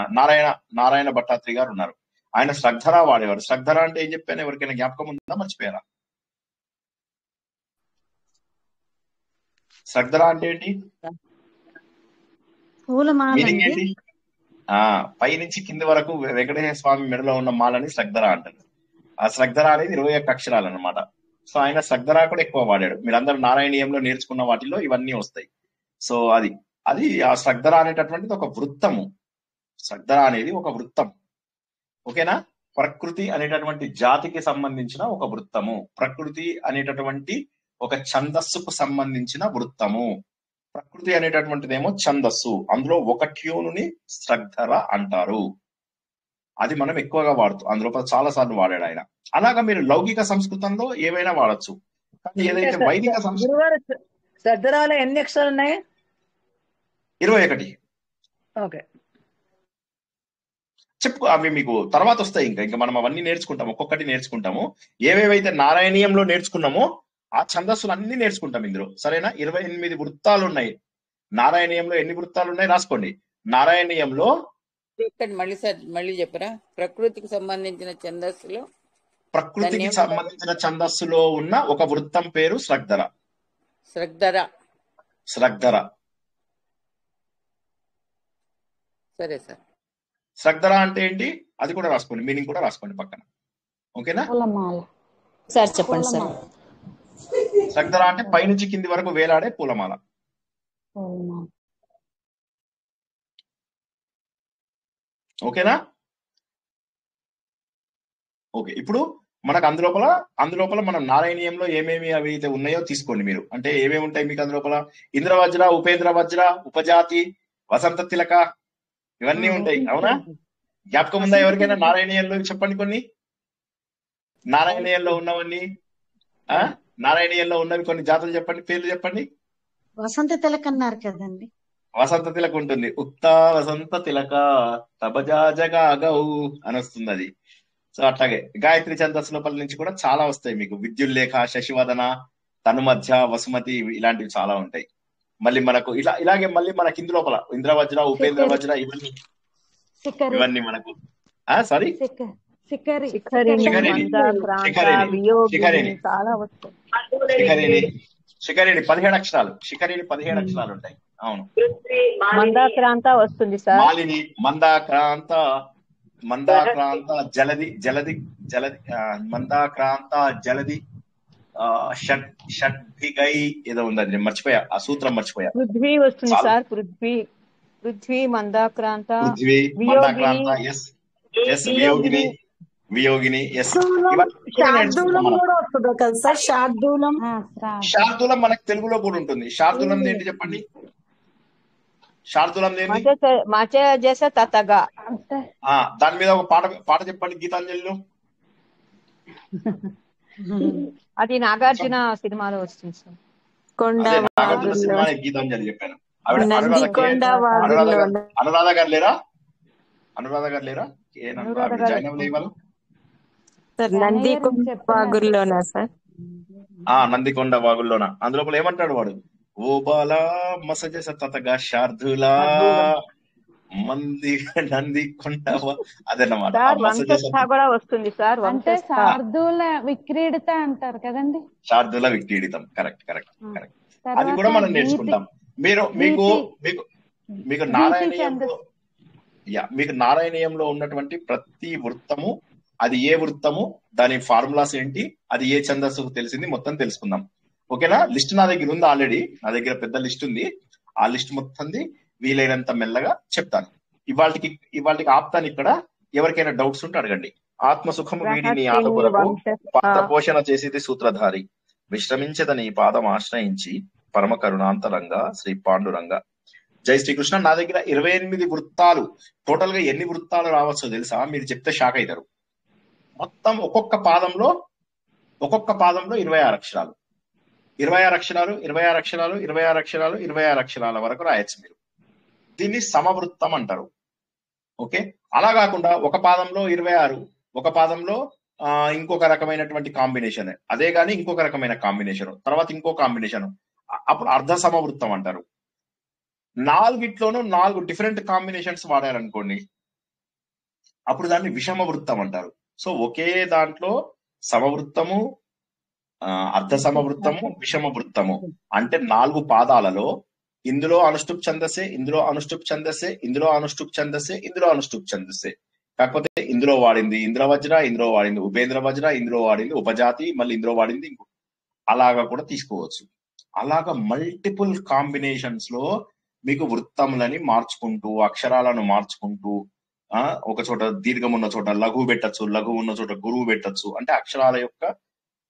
నారాయణ భట్టాత్రి గారు ఉన్నారు. ఆయన శ్రద్ధరా వాడేవారు. శ్రద్ధరా అంటే ఏం చెప్పాను? ఎవరికైనా జ్ఞాపకం ఉందా? మర్చిపోయారా? శ్రద్ధరా అంటే ఏంటి? మీనింగ్ ఏంటి? పై నుంచి కింది వరకు వెంకటేశ్వర స్వామి మెడలో ఉన్న మాలని శ్రద్ధరా అంటారు. ఆ శ్రద్ధరా అనేది 21 అక్షరాలు అనమాట. సో ఆయన శ్రద్ధరా కూడా ఎక్కువ వాడాడు. మీరందరూ నారాయణీయంలో నేర్చుకున్న వాటిల్లో ఇవన్నీ వస్తాయి. సో అది ఆ శ్రద్ధరా అనేటటువంటిది ఒక వృత్తము. శ్రద్ధరా అనేది ఒక వృత్తం. ఓకేనా? ప్రకృతి అనేటటువంటి జాతికి సంబంధించిన ఒక వృత్తము. ప్రకృతి అనేటటువంటి ఒక ఛందస్సుకు సంబంధించిన వృత్తము. ప్రకృతి అనేటటువంటిదేమో ఛందస్సు. అందులో ఒక ట్యూనుని శ్రద్ధర అంటారు. అది మనం ఎక్కువగా వాడుతూ అందులో చాలా సార్లు వాడాడు ఆయన. అలాగా మీరు లౌకిక సంస్కృతంలో ఏవైనా వాడచ్చు. కానీ ఏదైతే వైదిక సంస్కృతి శ్రద్ధరాలో ఎన్ని అక్షరాలు ఉన్నాయి? 21. ఓకే, చెప్పు. అవి మీకు తర్వాత వస్తాయి. ఇంకా మనం అవన్నీ నేర్చుకుంటాము, ఒక్కొక్కటి నేర్చుకుంటాము. ఏవేవైతే నారాయణీయంలో నేర్చుకున్నామో ఆ ఛందస్సులు అన్ని నేర్చుకుంటాం ఇందులో. సరేనా? 28 వృత్తాలు ఉన్నాయి. నారాయణీయంలో ఎన్ని వృత్తాలు ఉన్నాయి రాసుకోండి. నారాయణీయంలో మళ్ళీ చెప్పరా? ప్రకృతికి సంబంధించిన ఛందస్సులో ఉన్న ఒక వృత్తం పేరు శ్రద్ధర. సరే సార్. శ్రద్ధర అంటే ఏంటి? అది కూడా రాసుకోండి, మీనింగ్ కూడా రాసుకోండి పక్కన. ఓకేనా సార్? చెప్పండి సార్. శ్రద్ధర అంటే పైనుంచి కింది వరకు వేలాడే పూలమాల. ఓకేనా? ఓకే. ఇప్పుడు మనకు అందులోపల మనం నారాయణీయంలో ఏమేమి అవి అయితే ఉన్నాయో తీసుకోండి మీరు. అంటే ఏమేమి ఉంటాయి మీకు అందులోపల? ఇంద్రవజ్ర, ఉపేంద్ర వజ్ర, ఉపజాతి, వసంత తిలక, ఇవన్నీ ఉంటాయి. అవునా? జ్ఞాపకం ఉందా ఎవరికైనా? నారాయణీయంలో చెప్పండి కొన్ని. నారాయణీయంలో ఉన్నవన్నీ, నారాయణీయంలో ఉన్నవి కొన్ని జాతులు చెప్పండి, పేర్లు చెప్పండి. వసంత తిలక అన్నారు కదండి. వసంత తిలక ఉంటుంది. ఉక్త వసంత తిలక తబజాజగాగౌ అని వస్తుంది అది. సో అట్లాగే గాయత్రి ఛందస్సు లోపల నుంచి కూడా చాలా వస్తాయి మీకు. విద్యుల్లేఖ, శశివదన, తనుమధ్య, వసుమతి, ఇలాంటివి చాలా ఉంటాయి. మళ్ళీ మనకు ఇలాగే మళ్ళీ మనకి ఇందు లోపల ఇంద్రవజ్ర, ఉపేంద్ర వజ్ర, ఇవన్నీ మనకు సారీ శిఖరిణి 17 అక్షరాలు. శిఖరిణి 17 అక్షరాలు ఉంటాయి. అవును. మందాక్రాంత వస్తుంది సార్. మాలిని, మందాక్రాంత, జలది, మందాక్రాంత, జలది, షడ్భిగై ఏదో ఉంది, అది మర్చిపోయా, ఆ సూత్రం మర్చిపోయా. పృథ్వీ వస్తుంది సార్. పృథ్వీ, మందాక్రాంత, వియోగిని, శార్దూలం మనకు తెలుగులో కూడా ఉంటుంది. శార్దూలం ఏంటి చెప్పండి? శార్దూలం దాని మీద ఒక పాట చెప్పండి గీతాంజలిలో. అది నాగార్జున సినిమాలో వస్తుంది సార్. నాగార్జున సినిమా గీతాంజలి చెప్పాను. ఆవిడ నందికొండ వాగుల్లో అనురాధ గారు లేరా? అనురాధ గారు లేరా? అనురాధ ఆవిడ గారు జాయిన్ అవ్వలే ఇవాళ. సార్ నందికొండ వాగుల్లోనా సార్? నందికొండ వాగుల్లోన. అందులోపల ఏమంటాడు వాడు? ఓ బాలా మసజ సతతగా శార్దులా మంది నందికొండ అదన్నమాట. సార్ వంశస్థ కూడా వస్తుంది సార్. అంటే వంశస్థ శార్దూల విక్రీడిత అంటారు కదండి. శార్దుల విక్రీడితం. Correct correct correct. అది తర్వాత కూడా మనం గీతి నేర్చుకుంటాం. మీరు మీకు మీకు మీకు గీతి నారాయణీయంలో ఛందస్సు. మీకు నారాయణీయంలో ఉన్నటువంటి ప్రతి వృత్తము, అది ఏ వృత్తము, దాని ఫార్ములాస్ ఏంటి, అది ఏ ఛందస్సుకు తెలిసింది మొత్తం తెలుసుకుందాం. ఓకేనా? లిస్ట్ నా దగ్గర ఉంది ఆల్రెడీ. నా దగ్గర పెద్ద లిస్ట్ ఉంది. ఆ లిస్ట్ మొత్తంది వీలైనంత మెల్లగా చెప్తాను. ఇవాళకి ఆపుతాను ఇక్కడ. ఎవరికైనా డౌట్స్ ఉంటే అడగండి. ఆత్మసుఖము వీడిని ఆటకులకు పాత్ర పోషణ చేసేది సూత్రధారి, విశ్రమించదని పాదం ఆశ్రయించి పరమ కరుణాంతరంగా శ్రీ పాండురంగ. జై శ్రీకృష్ణ. నా దగ్గర 28 వృత్తాలు. టోటల్ గా ఎన్ని వృత్తాలు రావచ్చో తెలుసా? మీరు చెప్తే షాక్ అవుతారు. మొత్తం ఒక్కొక్క పాదంలో 26 అక్షరాలు, 26 అక్షరాలు, 26 అక్షరాలు, 26 అక్షరాలు, 26 అక్షరాల వరకు రాయొచ్చు మీరు. దీన్ని సమవృత్తం అంటారు. ఓకే. అలా కాకుండా ఒక పాదంలో 26, ఒక పాదంలో ఇంకొక రకమైనటువంటి కాంబినేషన్, అదే గాని ఇంకొక రకమైన కాంబినేషన్, తర్వాత ఇంకో కాంబినేషన్, అప్పుడు అర్ధ సమవృత్తం అంటారు. 4 డిఫరెంట్ కాంబినేషన్స్ వాడారనుకోండి, అప్పుడు దాన్ని విషమ వృత్తం అంటారు. సో ఒకే దాంట్లో సమవృత్తము, అర్ధ సమవృత్తము, విషమ వృత్తము అంటే 4 పాదాలలో ఇందులో అనుష్టుప్ ఛందస్సే, ఇందులో అనుష్టుప్ ఛందస్సే, ఇందులో అనుష్టుప్ ఛందస్సే, ఇందులో అనుష్టుప్ ఛందస్సే. కాకపోతే ఇందులో వాడింది ఇంద్రవజ్ర, ఇందులో వాడింది ఉపేంద్ర వజ్ర, ఇందులో వాడింది ఉపజాతి, మళ్ళీ ఇందులో వాడింది ఇంకో, అలాగా కూడా తీసుకోవచ్చు. అలాగా మల్టిపుల్ కాంబినేషన్స్ లో మీకు వృత్తములని మార్చుకుంటూ, అక్షరాలను మార్చుకుంటూ, ఒక చోట దీర్ఘం ఉన్న చోట లఘువు పెట్టచ్చు, లఘువు ఉన్న చోట గురువు పెట్టచ్చు. అంటే అక్షరాల యొక్క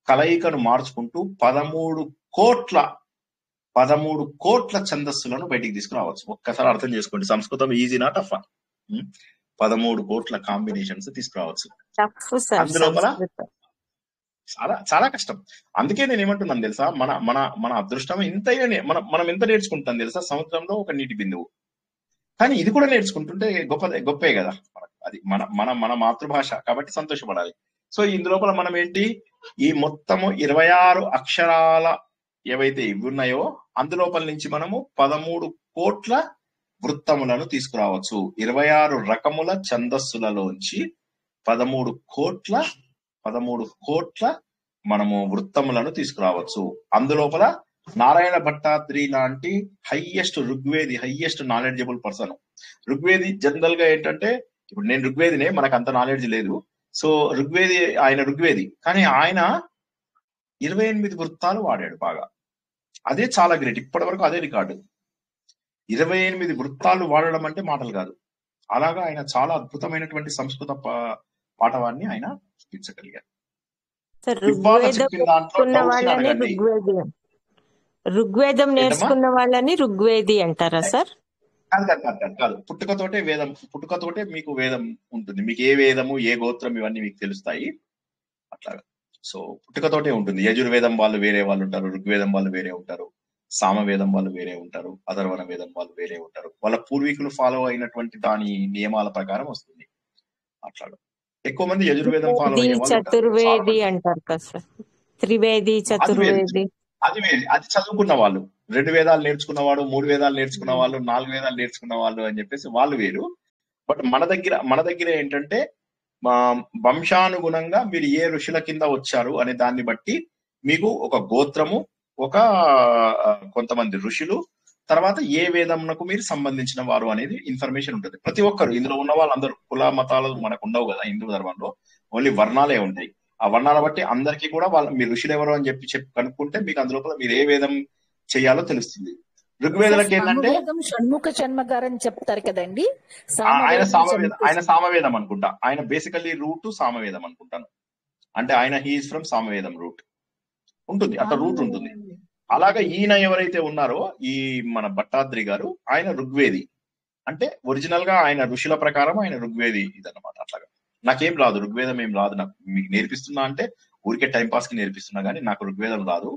కలయికను మార్చుకుంటూ 13 కోట్ల ఛందస్సులను బయటికి తీసుకురావచ్చు. ఒక్కసారి అర్థం చేసుకోండి. సంస్కృతం ఈజీనా టఫా? 13 కోట్ల కాంబినేషన్స్ తీసుకురావచ్చు. అందులోపల చాలా చాలా కష్టం. అందుకే నేను ఏమంటున్నాను తెలుసా, మన అదృష్టం ఇంతైనా మనం ఎంత నేర్చుకుంటాం తెలుసా? సంవత్సరంలో ఒక నీటి బిందువు. కానీ ఇది కూడా నేర్చుకుంటుంటే గొప్పే కదా. అది మన మాతృభాష కాబట్టి సంతోషపడాలి. సో ఇందులోపల మనం ఏంటి, ఈ మొత్తము 26 అక్షరాల ఏవైతే ఇవి ఉన్నాయో అందులోపల నుంచి మనము 13 కోట్ల వృత్తములను తీసుకురావచ్చు. 26 రకముల ఛందస్సులలోంచి 13 కోట్ల మనము వృత్తములను తీసుకురావచ్చు. అందులోపల నారాయణ భట్టాద్రి లాంటి హైయెస్ట్ నాలెడ్జబుల్ పర్సన్. ఋగ్వేది జనరల్ గా ఏంటంటే, ఇప్పుడు నేను ఋగ్వేదినే, మనకు అంత నాలెడ్జ్ లేదు. సో ఆయన ఋగ్వేది, కానీ ఆయన 28 వృత్తాలు వాడాడు బాగా. అదే చాలా గ్రేట్. ఇప్పటి వరకు అదే రికార్డు. 28 వృత్తాలు వాడడం అంటే మాటలు కాదు. అలాగా ఆయన చాలా అద్భుతమైనటువంటి సంస్కృత పాఠవాన్ని ఆయన చూపించగలిగారు. ఋగ్వేదం నేర్చుకున్న వాళ్ళని ఋగ్వేది అంటారా సార్? కాదు. పుట్టుకతోటే మీకు వేదం ఉంటుంది. మీకు ఏ వేదము, ఏ గోత్రం, ఇవన్నీ మీకు తెలుస్తాయి అట్లాగా. సో పుట్టుకతోటే ఉంటుంది. యజుర్వేదం వాళ్ళు వేరే వాళ్ళు ఉంటారు, ఋగ్వేదం వాళ్ళు వేరే ఉంటారు, సామవేదం వాళ్ళు వేరే ఉంటారు, అథర్వణ వేదం వాళ్ళు వేరే ఉంటారు. వాళ్ళ పూర్వీకులు ఫాలో అయినటువంటి దాని నియమాల ప్రకారం వస్తుంది అట్లాగా. ఎక్కువ మంది యజుర్వేదం ఫాలో అయ్యే వాళ్ళు చతుర్వేది అంటారు కదా సార్. త్రివేది, చతుర్వేది అది చదువుకున్న వాళ్ళు, 2 వేదాలు నేర్చుకున్నవాడు, 3 వేదాలు నేర్చుకున్న వాళ్ళు, 4 వేదాలు నేర్చుకున్న వాళ్ళు అని చెప్పేసి వాళ్ళు వేరు. బట్ మన దగ్గర ఏంటంటే వంశానుగుణంగా మీరు ఏ ఋషుల కింద వచ్చారు అనే దాన్ని బట్టి మీకు ఒక గోత్రము, ఒక కొంతమంది ఋషులు, తర్వాత ఏ వేదమునకు మీరు సంబంధించిన వారు అనేది ఇన్ఫర్మేషన్ ఉంటుంది. ప్రతి ఒక్కరు ఇందులో ఉన్న వాళ్ళందరూ, కుల మతాలు మనకు ఉండవు కదా హిందూ ధర్మంలో, ఓన్లీ వర్ణాలే ఉంటాయి. ఆ వర్ణాల బట్టి అందరికీ కూడా మీ ఋషులు ఎవరు అని చెప్పి కనుక్కుంటే మీకు అందులోపల మీరు ఏ వేదం చేయాలో తెలుస్తుంది. ఋగ్వేదాలకి ఏంటంటే షణ్ముఖ శర్మగారు అని చెప్తారు కదండి, ఆయన సామవేదం అనుకుంటా. ఆయన బేసికల్లీ రూట్ సామవేదం అనుకుంటాను. అంటే ఆయన హీఈస్ ఫ్రమ్ సామవేదం రూట్ ఉంటుంది, అట్లా రూట్ ఉంటుంది. అలాగా ఈయన ఎవరైతే ఉన్నారో ఈ మన భట్టాద్రి గారు, ఆయన ఋగ్వేది. అంటే ఒరిజినల్ గా ఆయన ఋషుల ప్రకారం ఆయన ఋగ్వేది ఇదన్నమాట. అట్లాగా నాకేం రాదు, ఋగ్వేదం ఏం రాదు, నాకు మీకు నేర్పిస్తున్నా అంటే ఊరికే టైం పాస్ కి నేర్పిస్తున్నా కానీ నాకు ఋగ్వేదం రాదు.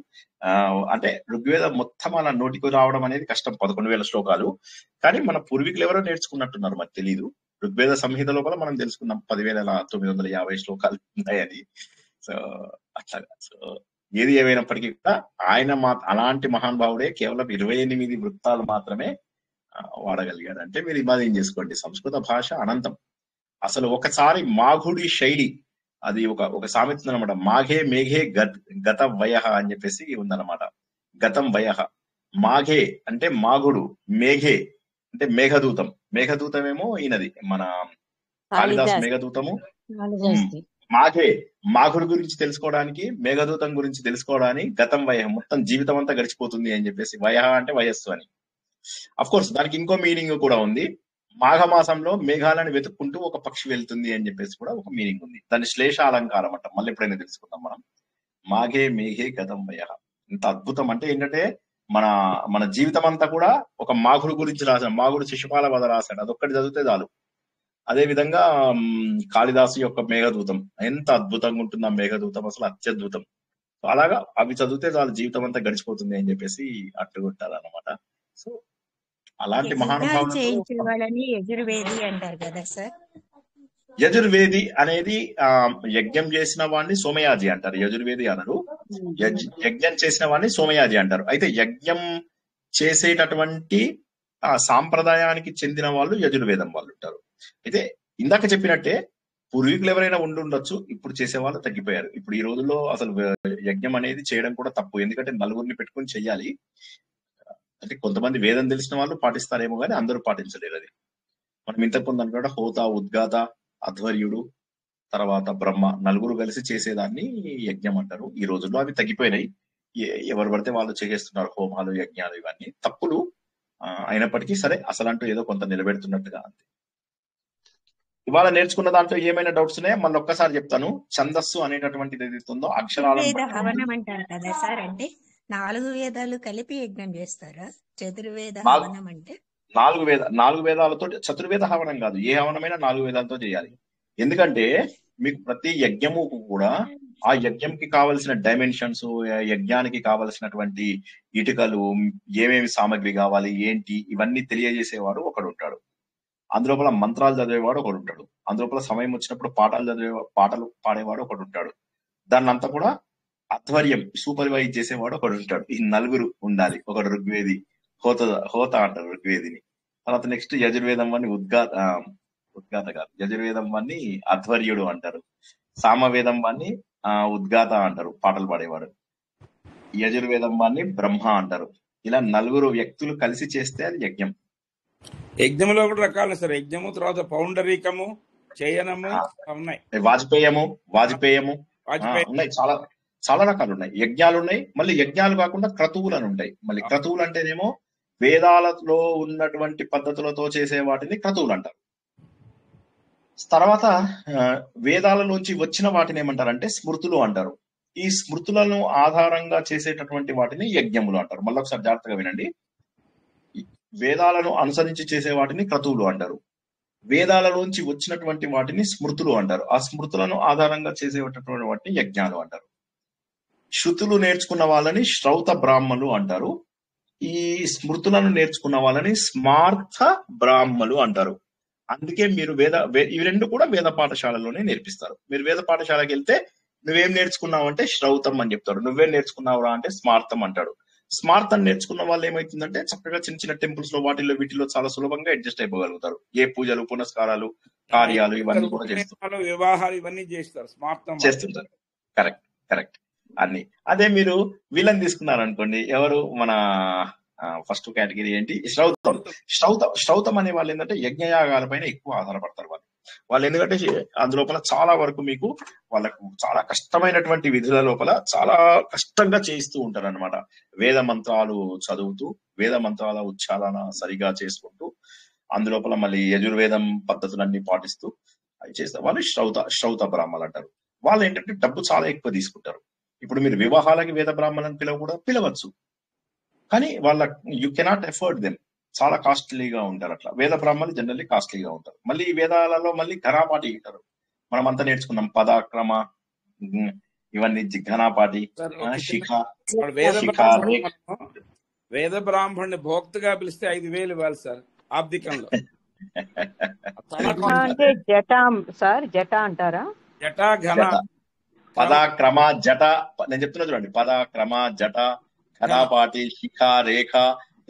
అంటే ఋగ్వేదం మొత్తం అలా నోటికి రావడం అనేది కష్టం, 11,000 శ్లోకాలు. కానీ మన పూర్వీకులు ఎవరో నేర్చుకున్నట్టున్నారు, మనకు తెలియదు. ఋగ్వేద సంహిత లోపల మనం తెలుసుకున్నాం 10,950 శ్లోకాలు ఉన్నాయని. సో అట్లాగా. సో ఏది ఏమైనప్పటికీ కూడా ఆయన అలాంటి మహానుభావుడే కేవలం 28 వృత్తాలు మాత్రమే వాడగలిగాడు. అంటే మీరు ఇమాజిన్ చేసుకోండి, సంస్కృత భాష అనంతం. అసలు ఒకసారి మాఘుడి శైలి, అది ఒక సామెత ఉందన్నమాట, మాఘే మేఘే గత వయ అని చెప్పేసి ఉందన్నమాట. గతం వయ, మాఘే అంటే మాఘుడు, మేఘే అంటే మేఘదూతం. మేఘదూతమేమో ఈయనది మన కాళిదాస్ మేఘదూతము. మాఘే మాఘుడు గురించి తెలుసుకోవడానికి, మేఘదూతం గురించి తెలుసుకోవడానికి గతం వయ, మొత్తం జీవితం అంతా గడిచిపోతుంది అని చెప్పేసి. వయ అంటే వయస్సు అని. అఫ్ కోర్స్ దానికి ఇంకో మీనింగ్ కూడా ఉంది. మాఘమాసంలో మేఘాలను వెతుక్కుంటూ ఒక పక్షి వెళ్తుంది అని చెప్పేసి కూడా ఒక మీనింగ్ ఉంది. దాని శ్లేష అలంకారం అంట, మళ్ళీ ఎప్పుడైనా తెలుసుకుందాం మనం. మాఘే మేఘే గతం వయ, ఇంత అద్భుతం. అంటే ఏంటంటే మన జీవితం అంతా కూడా ఒక మాఘుడు గురించి రాశాడు. మాఘుడు శిశుపాల వధ రాశాడు, అదొక్కటి చదివితే చాలు. అదే విధంగా కాళిదాసు యొక్క మేఘదూతం ఎంత అద్భుతంగా ఉంటుంది. ఆ మేఘదూతం అసలు అత్యద్భుతం. అలాగా అవి చదివితే చాలు, జీవితం అంతా గడిచిపోతుంది అని చెప్పేసి అట్టుకుంటారన్నమాట. సో అలాంటి మహానుభావులు చేయించే వాళ్ళని యజుర్వేది అంటారు కదా సార్. యజుర్వేది అనేది యజ్ఞం చేసిన వాడిని సోమయాజి అంటారు, యజుర్వేది అనరు. యజ్ఞం చేసిన వాడిని సోమయాజి అంటారు. అయితే యజ్ఞం చేసేటటువంటి సాంప్రదాయానికి చెందిన వాళ్ళు యజుర్వేదం వాళ్ళు ఉంటారు. అయితే ఇందాక చెప్పినట్టే పూర్వీకులు ఎవరైనా ఉండుండొచ్చు, ఇప్పుడు చేసే వాళ్ళు తగ్గిపోయారు. ఇప్పుడు ఈ రోజుల్లో అసలు యజ్ఞం అనేది చేయడం కూడా తప్పు, ఎందుకంటే నలుగురిని పెట్టుకుని చెయ్యాలి. అంటే కొంతమంది వేదం తెలిసిన వాళ్ళు పాటిస్తారేమో కానీ అందరూ పాటించలేరు. అది మనం ఇంతకు ముందు అనుకుంటే హోత, ఉద్గాత, అధ్వర్యుడు, తర్వాత బ్రహ్మ, నలుగురు కలిసి చేసేదాన్ని యజ్ఞం అంటారు. ఈ రోజుల్లో అవి తగ్గిపోయినాయి, ఎవరు పడితే వాళ్ళు చేసేస్తున్నారు హోమాలు, యజ్ఞాలు. ఇవన్నీ తప్పులు అయినప్పటికీ సరే, అసలంటూ ఏదో కొంత నిలబెడుతున్నట్టుగా అంతే. ఇవాళ నేర్చుకున్న దాంట్లో ఏమైనా డౌట్స్ ఉన్నాయా మళ్ళీ ఒక్కసారి చెప్తాను. ఛందస్సు అనేటటువంటిది ఏదైతే ఉందో అక్షరాలను హవనం అంటారు కదా సార్. అంటే 4 వేదాలు కలిపి యజ్ఞం చేస్తారా? చతుర్వేద హవనం అంటే 4 వేదాలతో, చతుర్వేద హవనం కాదు, ఏ హవనమైనా 4 వేదాలతో చేయాలి. ఎందుకంటే మీకు ప్రతి యజ్ఞము కూడా ఆ యజ్ఞంకి కావలసిన డైమెన్షన్స్, యజ్ఞానికి కావలసినటువంటి ఇటుకలు, ఏమేమి సామాగ్రి కావాలి ఏంటి, ఇవన్నీ తెలియజేసేవాడు ఒకడు ఉంటాడు. అందులోపల మంత్రాలు చదివేవాడు ఒకడు ఉంటాడు. అందులోపల సమయం వచ్చినప్పుడు పాటలు పాడేవాడు ఒకడు ఉంటాడు. దాన్ని అంతా కూడా అధ్వర్యం, సూపర్వైజ్ చేసేవాడు ఒకడు ఉంటాడు. ఈ 4 ఉండాలి. ఒకడు ఋగ్వేది, హోత అంటారు ఋగ్వేదిని. తర్వాత నెక్స్ట్ యజుర్వేదం వాడిని ఉద్గాత కాదు, యజుర్వేదం వాడిని అధ్వర్యుడు అంటారు. సామవేదం వాడిని ఉద్గాత అంటారు, పాటలు పాడేవాడు. యజుర్వేదం వాడిని బ్రహ్మ అంటారు. ఇలా 4 వ్యక్తులు కలిసి చేస్తే అది యజ్ఞం. యజ్ఞంలో కూడా రకాలు సార్. యజ్ఞము, తర్వాత పౌండరీకము, చయనము ఉన్నాయి, వాజపేయము ఉన్నాయి, చాలా రకాలు ఉన్నాయి. యజ్ఞాలు ఉన్నాయి. మళ్ళీ యజ్ఞాలు కాకుండా క్రతువులు అని ఉంటాయి. మళ్ళీ క్రతువులు అంటేనేమో వేదాలలో ఉన్నటువంటి పద్ధతులతో చేసే వాటిని క్రతువులు అంటారు. తర్వాత వేదాలలోంచి వచ్చిన వాటిని ఏమంటారంటే స్మృతులు అంటారు. ఈ స్మృతులను ఆధారంగా చేసేటటువంటి వాటిని యజ్ఞములు అంటారు. మళ్ళీ ఒకసారి జాగ్రత్తగా వినండి. వేదాలను అనుసరించి చేసే వాటిని క్రతువులు అంటారు. వేదాలలోంచి వచ్చినటువంటి వాటిని స్మృతులు అంటారు. ఆ స్మృతులను ఆధారంగా చేసేటటువంటి వాటిని యజ్ఞాలు అంటారు. శృతులు నేర్చుకున్న వాళ్ళని శ్రౌత బ్రాహ్మలు అంటారు. ఈ స్మృతులను నేర్చుకున్న వాళ్ళని స్మార్థ బ్రాహ్మలు అంటారు. అందుకే మీరు ఇవి 2 కూడా వేద పాఠశాలలోనే నేర్పిస్తారు. మీరు వేద పాఠశాలకి వెళ్తే నువ్వేం నేర్చుకున్నావు అంటే శ్రౌతం అని చెప్తాడు. నువ్వేం నేర్చుకున్నావురా అంటే స్మార్థం అంటాడు. స్మార్థం నేర్చుకున్న వాళ్ళు ఏమైతుందంటే చక్కగా చిన్న చిన్న టెంపుల్స్ లో వీటిలో చాలా సులభంగా అడ్జస్ట్ అయిపోగలుగుతారు. ఏ పూజలు, పునస్కారాలు, కార్యాలు ఇవన్నీ కూడా చేస్తారు, వివాహాలు ఇవన్నీ చేస్తుంటారు. కరెక్ట్ అన్ని. అదే మీరు వీళ్ళని తీసుకున్నారనుకోండి, ఎవరు మన ఫస్ట్ కేటగిరీ ఏంటి, శ్రౌతం అనే వాళ్ళు ఏంటంటే యజ్ఞయాగాల పైన ఎక్కువ ఆధారపడతారు. వాళ్ళు ఎందుకంటే అందులోపల చాలా వరకు మీకు వాళ్ళకు చాలా కష్టమైనటువంటి విధుల లోపల చాలా కష్టంగా చేయిస్తూ ఉంటారు అనమాట. వేద మంత్రాలు చదువుతూ, వేద మంత్రాల ఉచ్చారణ సరిగా చేసుకుంటూ, అందులోపల మళ్ళీ యజుర్వేదం పద్ధతులన్నీ పాటిస్తూ అవి చేస్తారు. వాళ్ళు శ్రౌత బ్రాహ్మలు అంటారు. వాళ్ళు ఏంటంటే డబ్బు చాలా ఎక్కువ తీసుకుంటారు. ఇప్పుడు మీరు వివాహాలకి వేద బ్రాహ్మణులను పిలవచ్చు, కానీ వాళ్ళ యూ కెనాట్ ఎఫోర్డ్ దెమ్, చాలా కాస్ట్లీగా ఉంటారు. అట్లా వేద బ్రాహ్మణులు జనరల్లీ కాస్ట్లీగా ఉంటారు. మళ్ళీ ఈ వేదాలలో మళ్ళీ ఘరాపాటి ఉంటారు. మనం అంతా నేర్చుకున్నాం పద, క్రమ, ఇవన్నీ ఘనాపాటి, సార్ ఒక శిఖ, చిన్న వేద శిఖ, బ్రాహ్మణుడు రేఖ. మనము వేద బ్రాహ్మణుని భోక్తగా పిలిస్తే 5,000 ఇవ్వాలి సార్ ఆబ్దికంలో. చాలా శిఖ కాస్ట్ అంటే జట సార్, జట అంటారా? జటా ఘన జట, పద, క్రమ, జట. నేను చెప్తున్నా చూడండి, పద, క్రమ, జట, ఘనాపాటి, శిఖ, రేఖ,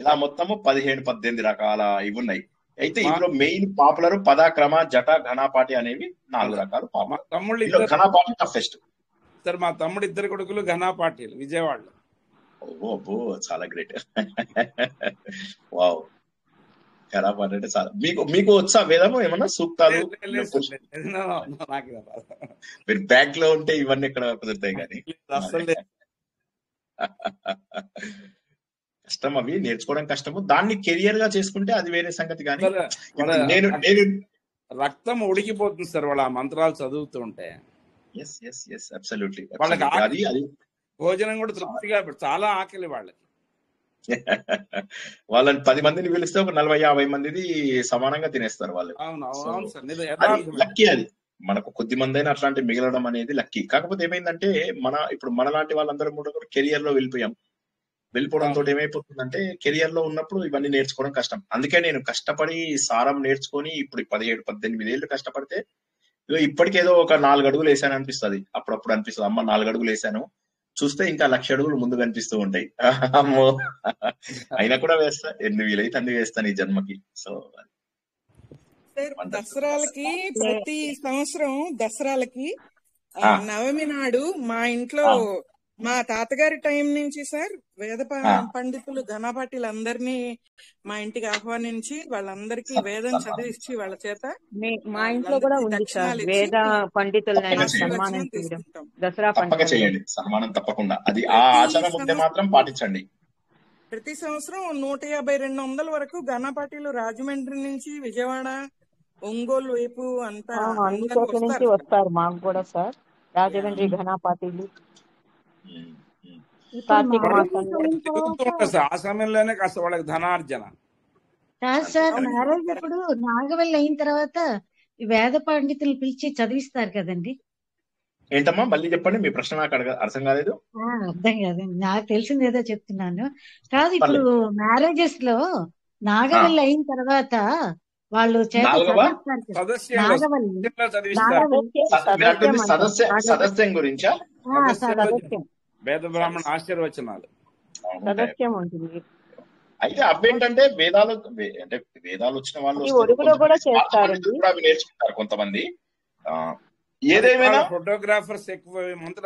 ఇలా మొత్తము 17-18 రకాల ఇవి ఉన్నాయి. అయితే ఇందులో మెయిన్ పాపులర్ పద, క్రమ, జట, ఘనాపాటి అనేవి 4 రకాలు మా పాపులర్. తమ్ముళ్ళు ఇందులో ఇద్దరు ఘనాపాటి టఫెస్ట్. సార్, మా తమ్ముడు ఇద్దరు కొడుకులు ఘనాపాటీలు విజయవాడలో. ఓ చాలా గ్రేట్. వావ్, ఘనాపాటి అంటే చాలా. మీకు వచ్చా వేదము ఏమన్నా సూక్తాలు? లేదు సార్, లేదు. నాకు రాదు. మీరు బ్యాంక్ లో ఉంటే ఇవన్నీ ఎక్కడ కుదురుతాయి కానీ. అస్సలు లేదు. కష్టం, అవి నేర్చుకోవడం కష్టము. దాన్ని కెరియర్ గా చేసుకుంటే అది వేరే సంగతి. కానీ సార్, ఇప్పుడు వాళ్ళ నేను రక్తం ఉడికిపోతుంది సార్ వాళ్ళ ఆ మంత్రాలు చదువుతూ ఉంటే. అబ్సల్యూట్లీ వాళ్ళకి అది అది భోజనం కూడా తృప్తిగా, చాలా ఆకలి వాళ్ళకి. వాళ్ళని 10 మందిని పిలిస్తే ఒక 40-50 మందిది సమానంగా తినేస్తారు వాళ్ళు. అవును సో అవును సార్, అది యథార్థమే. లక్కీ. అది మనకు కొద్ది మంది అయినా అట్లాంటి మిగలడం అనేది లక్కీ. కాకపోతే ఏమైందంటే ఇప్పుడు మనలాంటి వాళ్ళందరం కూడా కెరియర్ లో వెళ్ళిపోవడంతో ఏమైపోతుందంటే కెరియర్ లో ఉన్నప్పుడు ఇవన్నీ నేర్చుకోవడం కష్టం. అందుకే నేను కష్టపడి సారం నేర్చుకొని ఇప్పుడు 17-18 ఏళ్ళు కష్టపడితే ఇప్పటికేదో ఒక 4 అడుగులు వేసాను అనిపిస్తుంది. అప్పుడప్పుడు అనిపిస్తుంది, అమ్మ 4 అడుగులు వేసాను, చూస్తే ఇంకా 1,00,000 అడుగులు ముందు కనిపిస్తూ ఉంటాయి. అమ్మో, అయినా కూడా వేస్తా, ఎన్ని వీలైతే అన్ని వేస్తాను ఈ జన్మకి. సో దసరాలకి ప్రతి సంవత్సరం దసరాలకి నవమి నాడు మా ఇంట్లో మా తాతగారి టైం నుంచి సార్ వేద పండితులు ఘనాపాటీలు అందరినీ మా ఇంటికి ఆహ్వానించి వాళ్ళందరికీ వేదం చదివించి వాళ్ళ చేత మా ఇంట్లో కూడా ఉంది సార్ వేద పండితులను సన్మానం చేయడం దసరా తప్పక చేయండి, సన్మానం తప్పకుండా. అది ఆ ఆచారం ఉంటే మాత్రం పాటించండి. ప్రతి సంవత్సరం 150-200 వరకు ఘనాపాటీలు రాజమండ్రి నుంచి విజయవాడ, ఒంగోలు వైపు అంతా అన్ని చోట్ల నుంచి వస్తారు మాకు కూడా సార్ రాజమండ్రి ఘనాపాటీలు. కార్తీక మాసంలో ఆ సమయంలోనే కాస్త వాళ్ళకి ధనార్జన. కాదు సార్, మ్యారేజ్ అప్పుడు నాగవల్లి అయిన తర్వాత ఈ వేద పండితులు పిలిచి చదివిస్తారు కదండి. ఏంటమ్మా మళ్ళీ చెప్పండి, మీ ప్రశ్న నాకు అర్థం కాలేదు. అర్థం కాదండి, నాకు తెలిసింది ఏదో చెప్తున్నాను. కాదు, ఇప్పుడు మ్యారేజెస్ లో నాగవల్లి అయిన తర్వాత వాళ్ళు సదస్యం గురించా? వేద బ్రాహ్మణ ఆశీర్వచనాలు సదస్యం ఉంటుంది. అయితే అవేంటంటే వేదాలు వచ్చిన వాళ్ళు కూడా చేస్తారండి, అవి నేర్చుకుంటారు కొంతమంది. ఏదేమైనా ఫోటోగ్రాఫర్స్ ఎక్కువ మంత్ర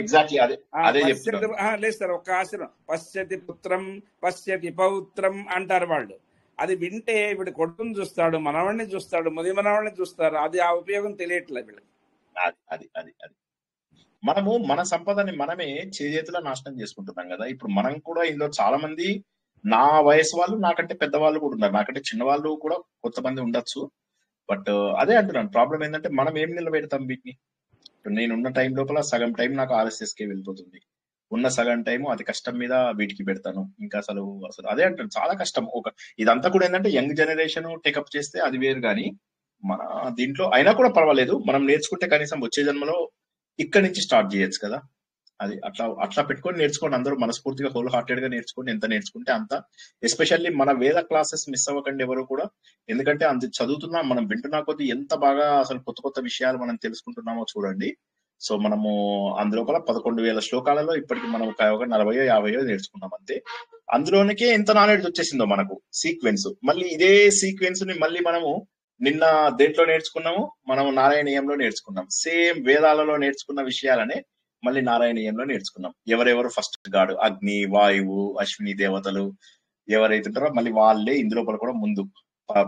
ఎగ్జాక్ట్లీ అదే చెప్తున్నారు. లేదు సార్, ఒక ఆశ్రమం పశ్యతి పుత్రం పశ్యతి పౌత్రం అంటారు వాళ్ళు. అది వింటే వీడు కొడుకుని చూస్తాడు, మనవాడిని చూస్తాడు, ముది మనవాడిని చూస్తారు. అది ఆ ఉపయోగం తెలియట్లేదు వీళ్ళకి. అది మనము మన సంపదని మనమే చేతుల నాశనం చేసుకుంటున్నాం కదా. ఇప్పుడు మనం కూడా ఇందులో చాలా మంది నా వయసు వాళ్ళు, నాకంటే పెద్దవాళ్ళు కూడా ఉన్నారు, నాకంటే చిన్న వాళ్ళు కూడా కొంతమంది ఉండొచ్చు. బట్ అదే అంటున్నాను, ప్రాబ్లం ఏంటంటే మనం ఏం నిలబెడతాం వీటిని. నేనున్న టైం లోపల సగం టైం నాకు RSSకే వెళ్ళిపోతుంది, ఉన్న సగం టైము అతి కష్టం మీద వీటికి పెడతాను. ఇంకా అసలు అదే అంటాను, చాలా కష్టం. ఇదంతా కూడా ఏంటంటే యంగ్ జనరేషన్ టేకప్ చేస్తే అది వేరు, కానీ మన దీంట్లో అయినా కూడా పర్వాలేదు. మనం నేర్చుకుంటే కనీసం వచ్చే జన్మలో ఇక్కడి నుంచి స్టార్ట్ చేయొచ్చు కదా. అది అట్లా పెట్టుకొని నేర్చుకోండి, అందరూ మనస్ఫూర్తిగా హోల్ హార్టెడ్ గా నేర్చుకోండి. ఎంత నేర్చుకుంటే అంత. ఎస్పెషల్లీ మన వేద క్లాసెస్ మిస్ అవ్వకండి ఎవరు కూడా, ఎందుకంటే అంత చదువుతున్నా మనం వింటున్నా కొద్దీ ఎంత బాగా అసలు కొత్త విషయాలు మనం తెలుసుకుంటున్నామో చూడండి. సో మనము అందులోపల 11,000 శ్లోకాలలో ఇప్పటికి మనం ఒక 40-50 నేర్చుకున్నాం అంతే. అందులోనికే ఎంత నాలెడ్జ్ వచ్చేసిందో మనకు సీక్వెన్స్. మళ్ళీ ఇదే సీక్వెన్స్ ని మళ్ళీ మనము నిన్న దేంట్లో నేర్చుకున్నాము, మనం నారాయణీయంలో నేర్చుకున్నాం. సేమ్ వేదాలలో నేర్చుకున్న విషయాలనే మళ్ళీ నారాయణీయంలో నేర్చుకున్నాం. ఎవరెవరు ఫస్ట్ గాడు, అగ్ని, వాయువు, అశ్విని దేవతలు ఎవరైతే ఉంటారో మళ్ళీ వాళ్ళే ఇందులోపల కూడా ముందు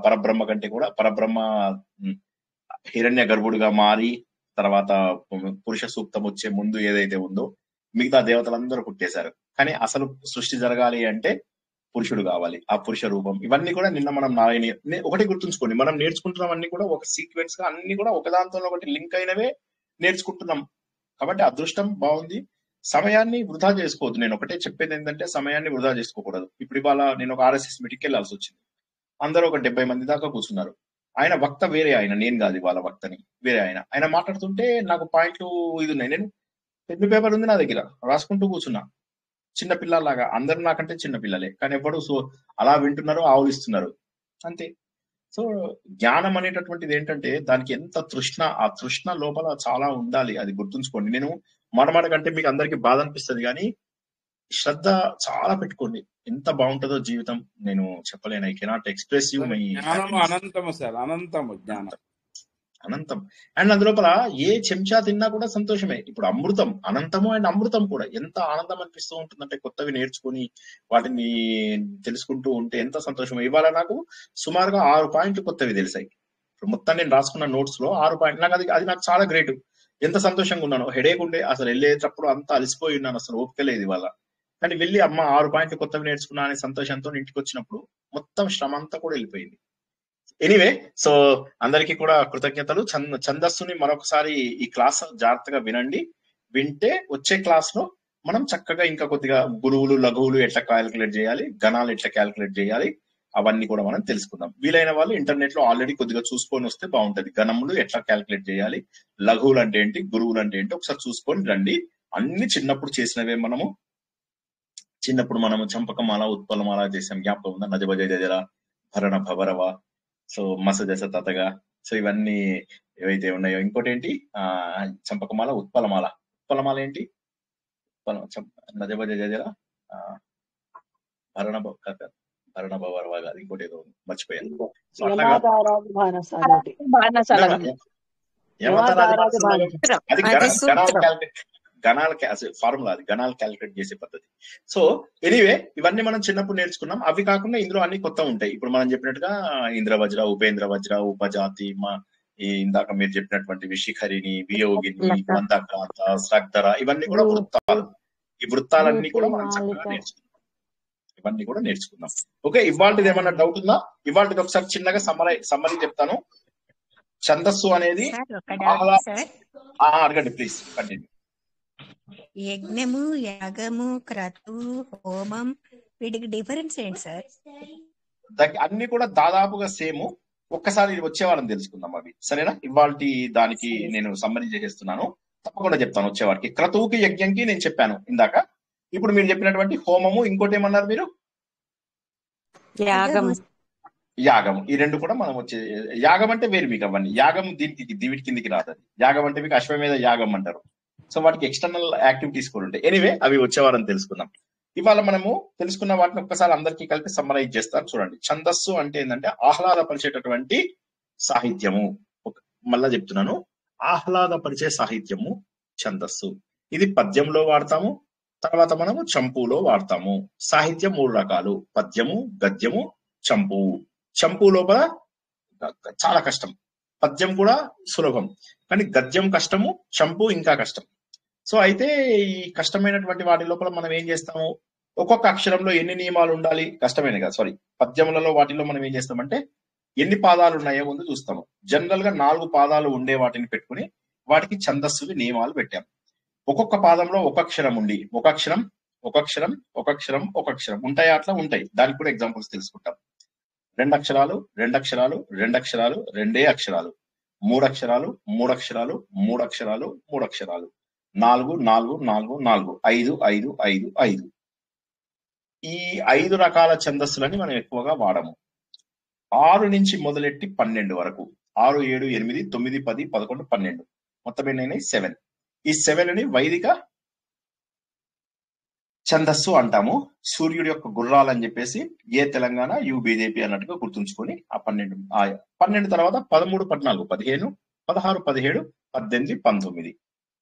పరబ్రహ్మ కంటే కూడా పరబ్రహ్మ హిరణ్య గర్భుడుగా మారి తర్వాత పురుష సూక్తం వచ్చే ముందు ఏదైతే ఉందో మిగతా దేవతలందరూ పుట్టేశారు. కానీ అసలు సృష్టి జరగాలి అంటే పురుషుడు కావాలి, ఆ పురుష రూపం. ఇవన్నీ కూడా నిన్న మనం నారాయణ ఒకటి గుర్తుంచుకోండి, మనం నేర్చుకుంటున్నవన్నీ కూడా ఒక సీక్వెన్స్ గా అన్ని కూడా ఒకదాంతో ఒకటి లింక్ అయినవే నేర్చుకుంటున్నాం. కాబట్టి అదృష్టం బాగుంది. సమయాన్ని వృధా చేసుకోవద్దు. నేను ఒకటే చెప్పేది ఏంటంటే సమయాన్ని వృధా చేసుకోకూడదు. ఇప్పుడు ఇవాళ నేను ఒక RSS మీటింగ్కి వెళ్ళాల్సి వచ్చింది. అందరూ ఒక 70 మంది దాకా కూర్చున్నారు. ఆయన వక్త వేరే ఆయన, నేను కాదు వాళ్ళ వక్తని, వేరే ఆయన మాట్లాడుతుంటే నాకు పాయింట్లు ఇది ఉన్నాయి. నేను పెన్ను పేపర్ ఉంది నా దగ్గర, రాసుకుంటూ కూర్చున్నా చిన్న పిల్లలాగా. అందరు నాకంటే చిన్న పిల్లలే, కానీ ఎప్పుడు సో అలా వింటున్నారు, ఆవులిస్తున్నారు అంతే. సో జ్ఞానం అనేటటువంటిది ఏంటంటే దానికి ఎంత తృష్ణ, ఆ తృష్ణ లోపల చాలా ఉండాలి, అది గుర్తుంచుకోండి. నేను మాట కంటే మీకు అందరికి బాధ అనిపిస్తుంది, కానీ శ్రద్ధ చాలా పెట్టుకోండి, ఎంత బాగుంటుందో జీవితం. నేను చెప్పలేను, I cannot express you my జ్ఞానము అనంతము సార్, అనంతము జ్ఞానం, అనంతం. అండ్ అందులోపల ఏ చెంచా తిన్నా కూడా సంతోషమే. ఇప్పుడు అమృతం అనంతము అండ్ అమృతం కూడా ఎంత ఆనందం అనిపిస్తూ ఉంటుందంటే కొత్తవి నేర్చుకుని వాటిని తెలుసుకుంటూ ఉంటే ఎంత సంతోషం. ఇవాళ నాకు సుమారుగా 6 పాయింట్లు కొత్తవి తెలిసాయి. ఇప్పుడు మొత్తం నేను రాసుకున్న నోట్స్ లో 6 పాయింట్లు, నాకు అది నాకు చాలా గ్రేట్. ఎంత సంతోషంగా ఉన్నాను. హెడేక్ ఉండే, అసలు వెళ్ళేటప్పుడు అంతా అలసిపోయి ఉన్నాను, అసలు ఓపిక లేదు ఇవాళ. కానీ వెళ్ళి అమ్మ 6 పాయింట్లు కొత్తవి నేర్చుకున్నా అనే సంతోషంతో ఇంటికి వచ్చినప్పుడు మొత్తం శ్రమ అంతా కూడా వెళ్ళిపోయింది. ఎనీవే, సో అందరికీ కూడా కృతజ్ఞతలు. ఛందస్సుని మరొకసారి ఈ క్లాస్ జాగ్రత్తగా వినండి. వింటే వచ్చే క్లాస్ లో మనం చక్కగా ఇంకా కొద్దిగా గురువులు లఘువులు ఎట్లా క్యాలిక్యులేట్ చేయాలి, గణాలు ఎట్లా క్యాలిక్యులేట్ చేయాలి, అవన్నీ కూడా మనం తెలుసుకుందాం. వీలైన వాళ్ళు ఇంటర్నెట్ లో ఆల్రెడీ కొద్దిగా చూసుకొని వస్తే బాగుంటది. గణములు ఎట్లా క్యాలిక్యులేట్ చేయాలి, లఘువులు అంటే ఏంటి, గురువులు అంటే ఏంటి ఒకసారి చూసుకొని రండి. అన్ని చిన్నప్పుడు చేసినవే. చిన్నప్పుడు మనము చంపకమాల ఉత్పలమాల చేసాం, జ్ఞాపకం ఉందా? నజభజ జజర భరణ భవరవ, సో మసజస తతగా, సో ఇవన్నీ ఏవైతే ఉన్నాయో. ఇంకోటి ఏంటి, చంపకమాల ఉత్పలమాల. ఉత్పలమాల ఏంటి? నజభజ జజర భరణ భవరవ కాదు, ఇంకోటి ఏదో మర్చిపోయాను. అది గణాల ఫార్ములా, అది గణాలు క్యాలిక్యులేట్ చేసే పద్ధతి. సో ఎనీవే, ఇవన్నీ మనం చిన్నప్పుడు నేర్చుకున్నాం. అవి కాకుండా ఇందులో అన్ని కొత్త ఉంటాయి. ఇప్పుడు మనం చెప్పినట్టుగా ఇంద్రవజ్ర, ఉపేంద్ర వజ్ర, ఉపజాతి, ఇందాక మీరు చెప్పినటువంటి శిఖరిని, వియోగిని, మందక్రాంత, స్రగ్ధర, ఇవన్నీ కూడా వృత్తాలు. ఈ వృత్తాలన్నీ కూడా మనం చక్కగా నేర్చుకున్నాం. ఇవన్నీ కూడా నేర్చుకున్నాం. ఓకే, ఇవాళది ఏమన్నా డౌట్ ఉందా? ఇవాళది ఒకసారి చిన్నగా సమ్మరీ చెప్తాను. ఛందస్సు అనేది అడగండి ప్లీజ్, కంటిన్యూ. యజ్ఞము, యాగము, క్రతువు, హోమం, వీటికి డిఫరెన్స్ ఏంటి సార్? అన్ని కూడా దాదాపుగా సేమ్. ఒక్కసారి వచ్చేవాళ్ళని తెలుసుకుందాం అవి, సరేనా? ఇవాళ దానికి నేను సమ్మరీ చేసేస్తున్నాను, తప్పకుండా చెప్తాను వచ్చేవారికి. క్రతువుకి యజ్ఞంకి నేను చెప్పాను ఇందాక. ఇప్పుడు మీరు చెప్పినటువంటి హోమము, ఇంకోటి ఏమన్నారు మీరు? యాగం. ఈ రెండు కూడా మనం వచ్చే, యాగం అంటే వేరు మీకు అవన్నీ. యాగం దీనికి కిందికి రాదు. యాగం అంటే మీకు అశ్వమేధ యాగం అంటారు. సో వాటికి ఎక్స్టర్నల్ యాక్టివిటీస్ కూడా ఉంటాయి. ఎనీవే, అవి వచ్చేవారని తెలుసుకుందాం. ఇవాళ మనము తెలుసుకున్న వాటిని ఒక్కసారి అందరికీ కలిపి సమ్మరైజ్ చేస్తాను చూడండి. ఛందస్సు అంటే ఏంటంటే ఆహ్లాదపరిచేటటువంటి సాహిత్యము. మళ్ళా చెప్తున్నాను, ఆహ్లాదపరిచే సాహిత్యము ఛందస్సు. ఇది పద్యంలో వాడతాము, తర్వాత మనము చంపులో వాడతాము. సాహిత్యం 3 రకాలు: పద్యము, గద్యము, చంపు. చంపు లోపల చాలా కష్టం, పద్యం కూడా సులభం, కానీ గద్యం కష్టము, చంపు ఇంకా కష్టం. సో అయితే ఈ కష్టమైనటువంటి వాటి లోపల మనం ఏం చేస్తాము, ఒక్కొక్క అక్షరంలో ఎన్ని నియమాలు ఉండాలి, కష్టమైన కదా సారీ పద్యములలో వాటిలో మనం ఏం చేస్తామంటే ఎన్ని పాదాలు ఉన్నాయో ముందు చూస్తాము. జనరల్ గా 4 పాదాలు ఉండే వాటిని పెట్టుకుని వాటికి ఛందస్సుకి నియమాలు పెట్టాము. ఒక్కొక్క పాదంలో ఒక అక్షరం ఉండి ఒక అక్షరం ఉంటాయా? అట్లా ఉంటాయి. దానికి కూడా ఎగ్జాంపుల్స్ తెలుసుకుంటాం. 2 అక్షరాలు 2 అక్షరాలు 2 అక్షరాలు 2 అక్షరాలు, 3 అక్షరాలు 3 అక్షరాలు 3 అక్షరాలు 3 అక్షరాలు, 4 4 4 4, 5 5 5 5. ఈ 5 రకాల ఛందస్సులని మనం ఎక్కువగా వాడము. 6 నుంచి మొదలెట్టి 12 వరకు, 6 7 8 9 10 11 12, మొత్తం ఎన్ని? 7. ఈ 7ని వైదిక ఛందస్సు అంటాము. సూర్యుడి యొక్క గుర్రాలు అని చెప్పేసి ఏ తెలంగాణ యు బీజేపీ అన్నట్టుగా గుర్తుంచుకొని ఆ 12 తర్వాత 13 14 15 16 17 18 19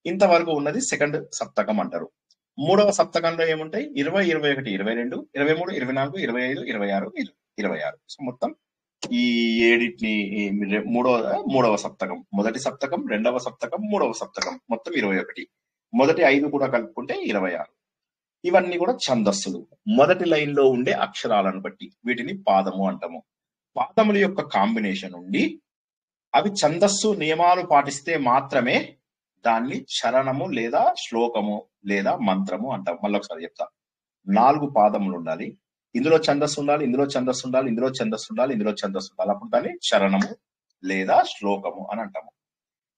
ఇంతవరకు ఉన్నది సెకండ్ సప్తకం అంటారు. 3వ సప్తకంలో ఏముంటాయి? 20 21 22 23 24 25 26 26. సో మొత్తం ఈ 7ని 3వ సప్తకం, మొదటి సప్తకం, 2వ సప్తకం, 3వ సప్తకం, మొత్తం 21. మొదటి 5 కూడా కలుపుకుంటే 26. ఇవన్నీ కూడా ఛందస్సులు. మొదటి లైన్ లో ఉండే అక్షరాలను బట్టి వీటిని పాదము అంటాము. పాదముల యొక్క కాంబినేషన్ ఉండి అవి ఛందస్సు నియమాలు పాటిస్తే మాత్రమే దాన్ని చరణము లేదా శ్లోకము లేదా మంత్రము అంటాం. మళ్ళీ ఒకసారి చెప్తా. 4 పాదములు ఉండాలి, ఇందులో ఛందస్సు ఉండాలి, ఇందులో ఛందస్సు ఉండాలి, ఇందులో ఛందస్సు ఉండాలి, ఇందులో ఛందస్సు ఉండాలి. అప్పుడు దాన్ని చరణము లేదా శ్లోకము అని అంటాము.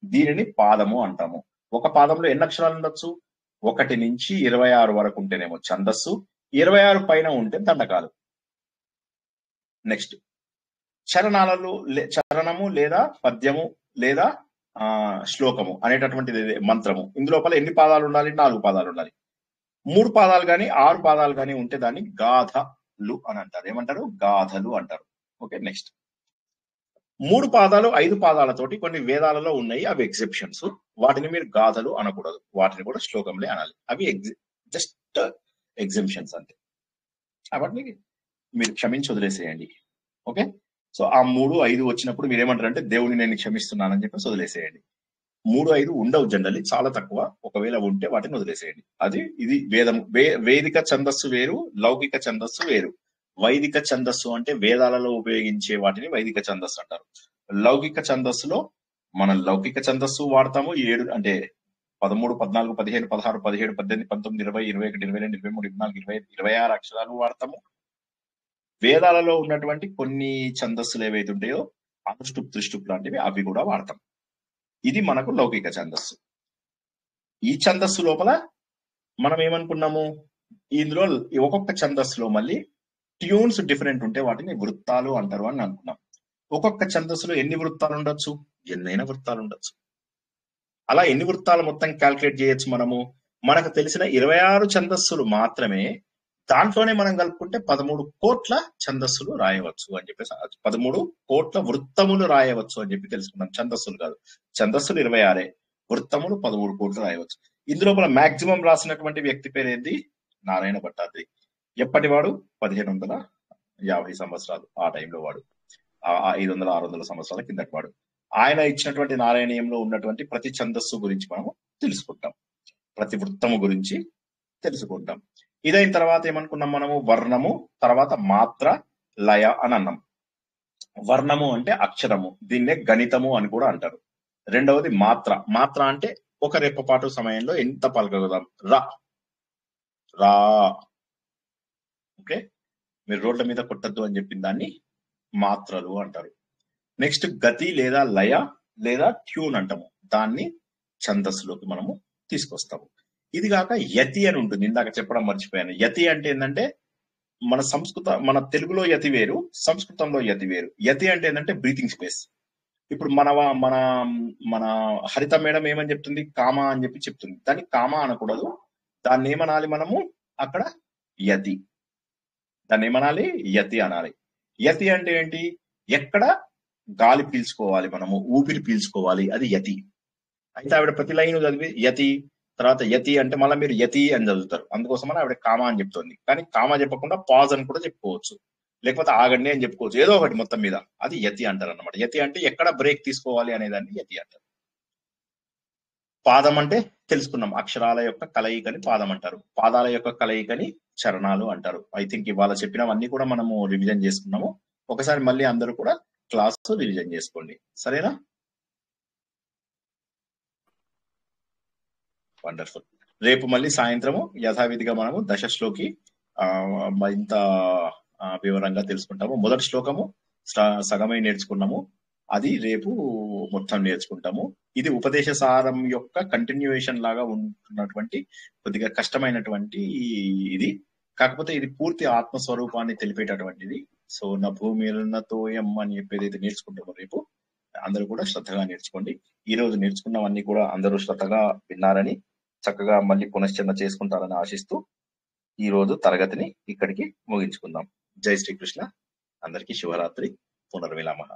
దీనిని పాదము అంటాము. ఒక పాదంలో ఎన్ని అక్షరాలు ఉండొచ్చు? 1 నుంచి 26 వరకు ఉంటేనేమో ఛందస్సు, 26 పైన ఉంటే దండకాలు. నెక్స్ట్ చరణము లేదా పద్యము లేదా శ్లోకము అనేటటువంటిది మంత్రము. ఇందులోపల ఎన్ని పాదాలు ఉండాలి? 4 పాదాలు ఉండాలి. 3 పాదాలు కానీ 6 పాదాలు కానీ ఉంటే దాన్ని గాథలు అని అంటారు. ఏమంటారు? గాథలు అంటారు. ఓకే, నెక్స్ట్ 3 పాదాలు 5 పాదాలతోటి కొన్ని వేదాలలో ఉన్నాయి, అవి ఎగ్జెప్షన్స్. వాటిని మీరు గాథలు అనకూడదు, వాటిని కూడా శ్లోకంలే అనాలి. అవి జస్ట్ ఎగ్జెప్షన్స్ అంతే. వాటిని మీరు క్షమించి వదిలేసేయండి. ఓకే, సో ఆ 3, 5 వచ్చినప్పుడు మీరు ఏమంటారంటే దేవుని నేను క్షమిస్తున్నానని చెప్పి వదిలేసేయండి. 3, 5 ఉండవు జనరల్లీ, చాలా తక్కువ. ఒకవేళ ఉంటే వాటిని వదిలేసేయండి. ఇది వేదము. వేదిక ఛందస్సు వేరు, లౌకిక ఛందస్సు వేరు. వైదిక ఛందస్సు అంటే వేదాలలో ఉపయోగించే వాటిని వైదిక ఛందస్సు అంటారు. లౌకిక ఛందస్సులో మనం లౌకిక ఛందస్సు వాడతాము. 7 అంటే 13, 14, 15, 16, 17, 18, 19, 20, 21, 22, 23, 24, 25, 26 అక్షరాలు వాడతాము. వేదాలలో ఉన్నటువంటి కొన్ని ఛందస్సులు ఏవైతే ఉంటాయో అనుష్టుప్, త్రిష్టుప్ లాంటివి అవి కూడా వాడతాం. ఇది మనకు లౌకిక ఛందస్సు. ఈ ఛందస్సు లోపల మనం ఏమనుకున్నాము, ఇందులో ఒక్కొక్క ఛందస్సులో మళ్ళీ ట్యూన్స్ డిఫరెంట్ ఉంటే వాటిని వృత్తాలు అంటారు అని అనుకున్నాం. ఒక్కొక్క ఛందస్సులో ఎన్ని వృత్తాలు ఉండొచ్చు? ఎన్నైనా వృత్తాలు ఉండొచ్చు. అలా ఎన్ని వృత్తాలు మొత్తం క్యాల్కులేట్ చేయొచ్చు మనము? మనకు తెలిసిన 26 ఛందస్సులు మాత్రమే, దాంట్లోనే మనం కలుపుకుంటే 13 కోట్ల ఛందస్సులు రాయవచ్చు అని చెప్పేసి, 13 కోట్ల వృత్తములు రాయవచ్చు అని చెప్పి తెలుసుకున్నాం. ఛందస్సులు కాదు, ఛందస్సులు 26, వృత్తములు 13 కోట్లు రాయవచ్చు. ఇందులో మాక్సిమం రాసినటువంటి వ్యక్తి పేరు ఏంది? నారాయణ భట్టాద్రి. ఎప్పటి వాడు? 1550 సంవత్సరాలు. ఆ టైంలో వాడు 500, 600 సంవత్సరాల కిందటి వాడు. ఆయన ఇచ్చినటువంటి నారాయణీయంలో ఉన్నటువంటి ప్రతి ఛందస్సు గురించి మనము తెలుసుకుంటాం, ప్రతి వృత్తము గురించి తెలుసుకుంటాం. ఇదైన తర్వాత ఏమనుకున్నాం మనము? వర్ణము, తర్వాత మాత్ర, లయ అని అన్నాం. వర్ణము అంటే అక్షరము, దీన్నే గణితము అని కూడా అంటారు. రెండవది మాత్ర. మాత్ర అంటే ఒక రెప్పపాటు సమయంలో ఎంత పలకగలుగుతాం? రా రా. ఓకే, మీరు రోడ్ల మీద కొట్టద్దు అని చెప్పిన దాన్ని మాత్రలు అంటారు. నెక్స్ట్ గతి లేదా లయ లేదా ట్యూన్ అంటాము, దాన్ని ఛందస్సులోకి మనము తీసుకొస్తాము. ఇది కాక యతి అని ఉంటుంది, ఇందాక చెప్పడం మర్చిపోయాను. యతి అంటే ఏంటంటే మన తెలుగులో యతి వేరు, సంస్కృతంలో యతి వేరు. యతి అంటే ఏంటంటే బ్రీతింగ్ స్పేస్. ఇప్పుడు మన మన మన హరిత మేడం ఏమని చెప్తుంది? కామ అని చెప్పి చెప్తుంది. దాన్ని కామ అనకూడదు, దాన్ని ఏమనాలి మనము? అక్కడ యతి. దాన్ని ఏమనాలి? యతి అనాలి. యతి అంటే ఏంటి? ఎక్కడ గాలి పీల్చుకోవాలి మనము, ఊపిరి పీల్చుకోవాలి, అది యతి. అయితే ఆవిడ ప్రతి లైన్ చదివి యతి, తర్వాత యతి అంటే మళ్ళీ మీరు యతి అని చదువుతారు. అందుకోసమని ఆవిడ కామ అని చెప్తుంది. కానీ కామ చెప్పకుండా పాజ్ అని కూడా చెప్పుకోవచ్చు, లేకపోతే ఆగండి అని చెప్పుకోవచ్చు, ఏదో ఒకటి మొత్తం మీద. అది యతి అంటారు అన్నమాట. యతి అంటే ఎక్కడ బ్రేక్ తీసుకోవాలి అనేదాన్ని యతి అంటారు. పాదం అంటే తెలుసుకున్నాం, అక్షరాల యొక్క కలయికని పాదం అంటారు. పాదాల యొక్క కలయికని చరణాలు అంటారు. ఐ థింక్ ఇవాళ చెప్పినవన్నీ కూడా మనము రివిజన్ చేసుకున్నాము. ఒకసారి మళ్ళీ అందరూ కూడా క్లాస్ రివిజన్ చేసుకోండి, సరేనా? వండర్ఫుల్. రేపు మళ్ళీ సాయంత్రము యథావిధిగా మనము దశశ్లోకి ఇంత వివరంగా తెలుసుకుంటాము. మొదటి శ్లోకము సగమై నేర్చుకున్నాము, అది రేపు మొత్తం నేర్చుకుంటాము. ఇది ఉపదేశ సారం యొక్క కంటిన్యూయేషన్ లాగా ఉంటున్నటువంటి కొద్దిగా కష్టమైనటువంటి ఇది, కాకపోతే ఇది పూర్తి ఆత్మస్వరూపాన్ని తెలిపేటటువంటిది. సో నా భూమితోయం అని చెప్పేది అయితే నేర్చుకుంటాము రేపు. అందరూ కూడా శ్రద్ధగా నేర్చుకోండి. ఈ రోజు నేర్చుకున్నవన్నీ కూడా అందరూ శ్రద్ధగా విన్నారని, చక్కగా మళ్ళీ పునశ్చరణ చేసుకుంటారని ఆశిస్తూ ఈ రోజు తరగతిని ఇక్కడికి ముగించుకుందాం. జై శ్రీకృష్ణ. అందరికీ శుభరాత్రి. పునర్మిలామః.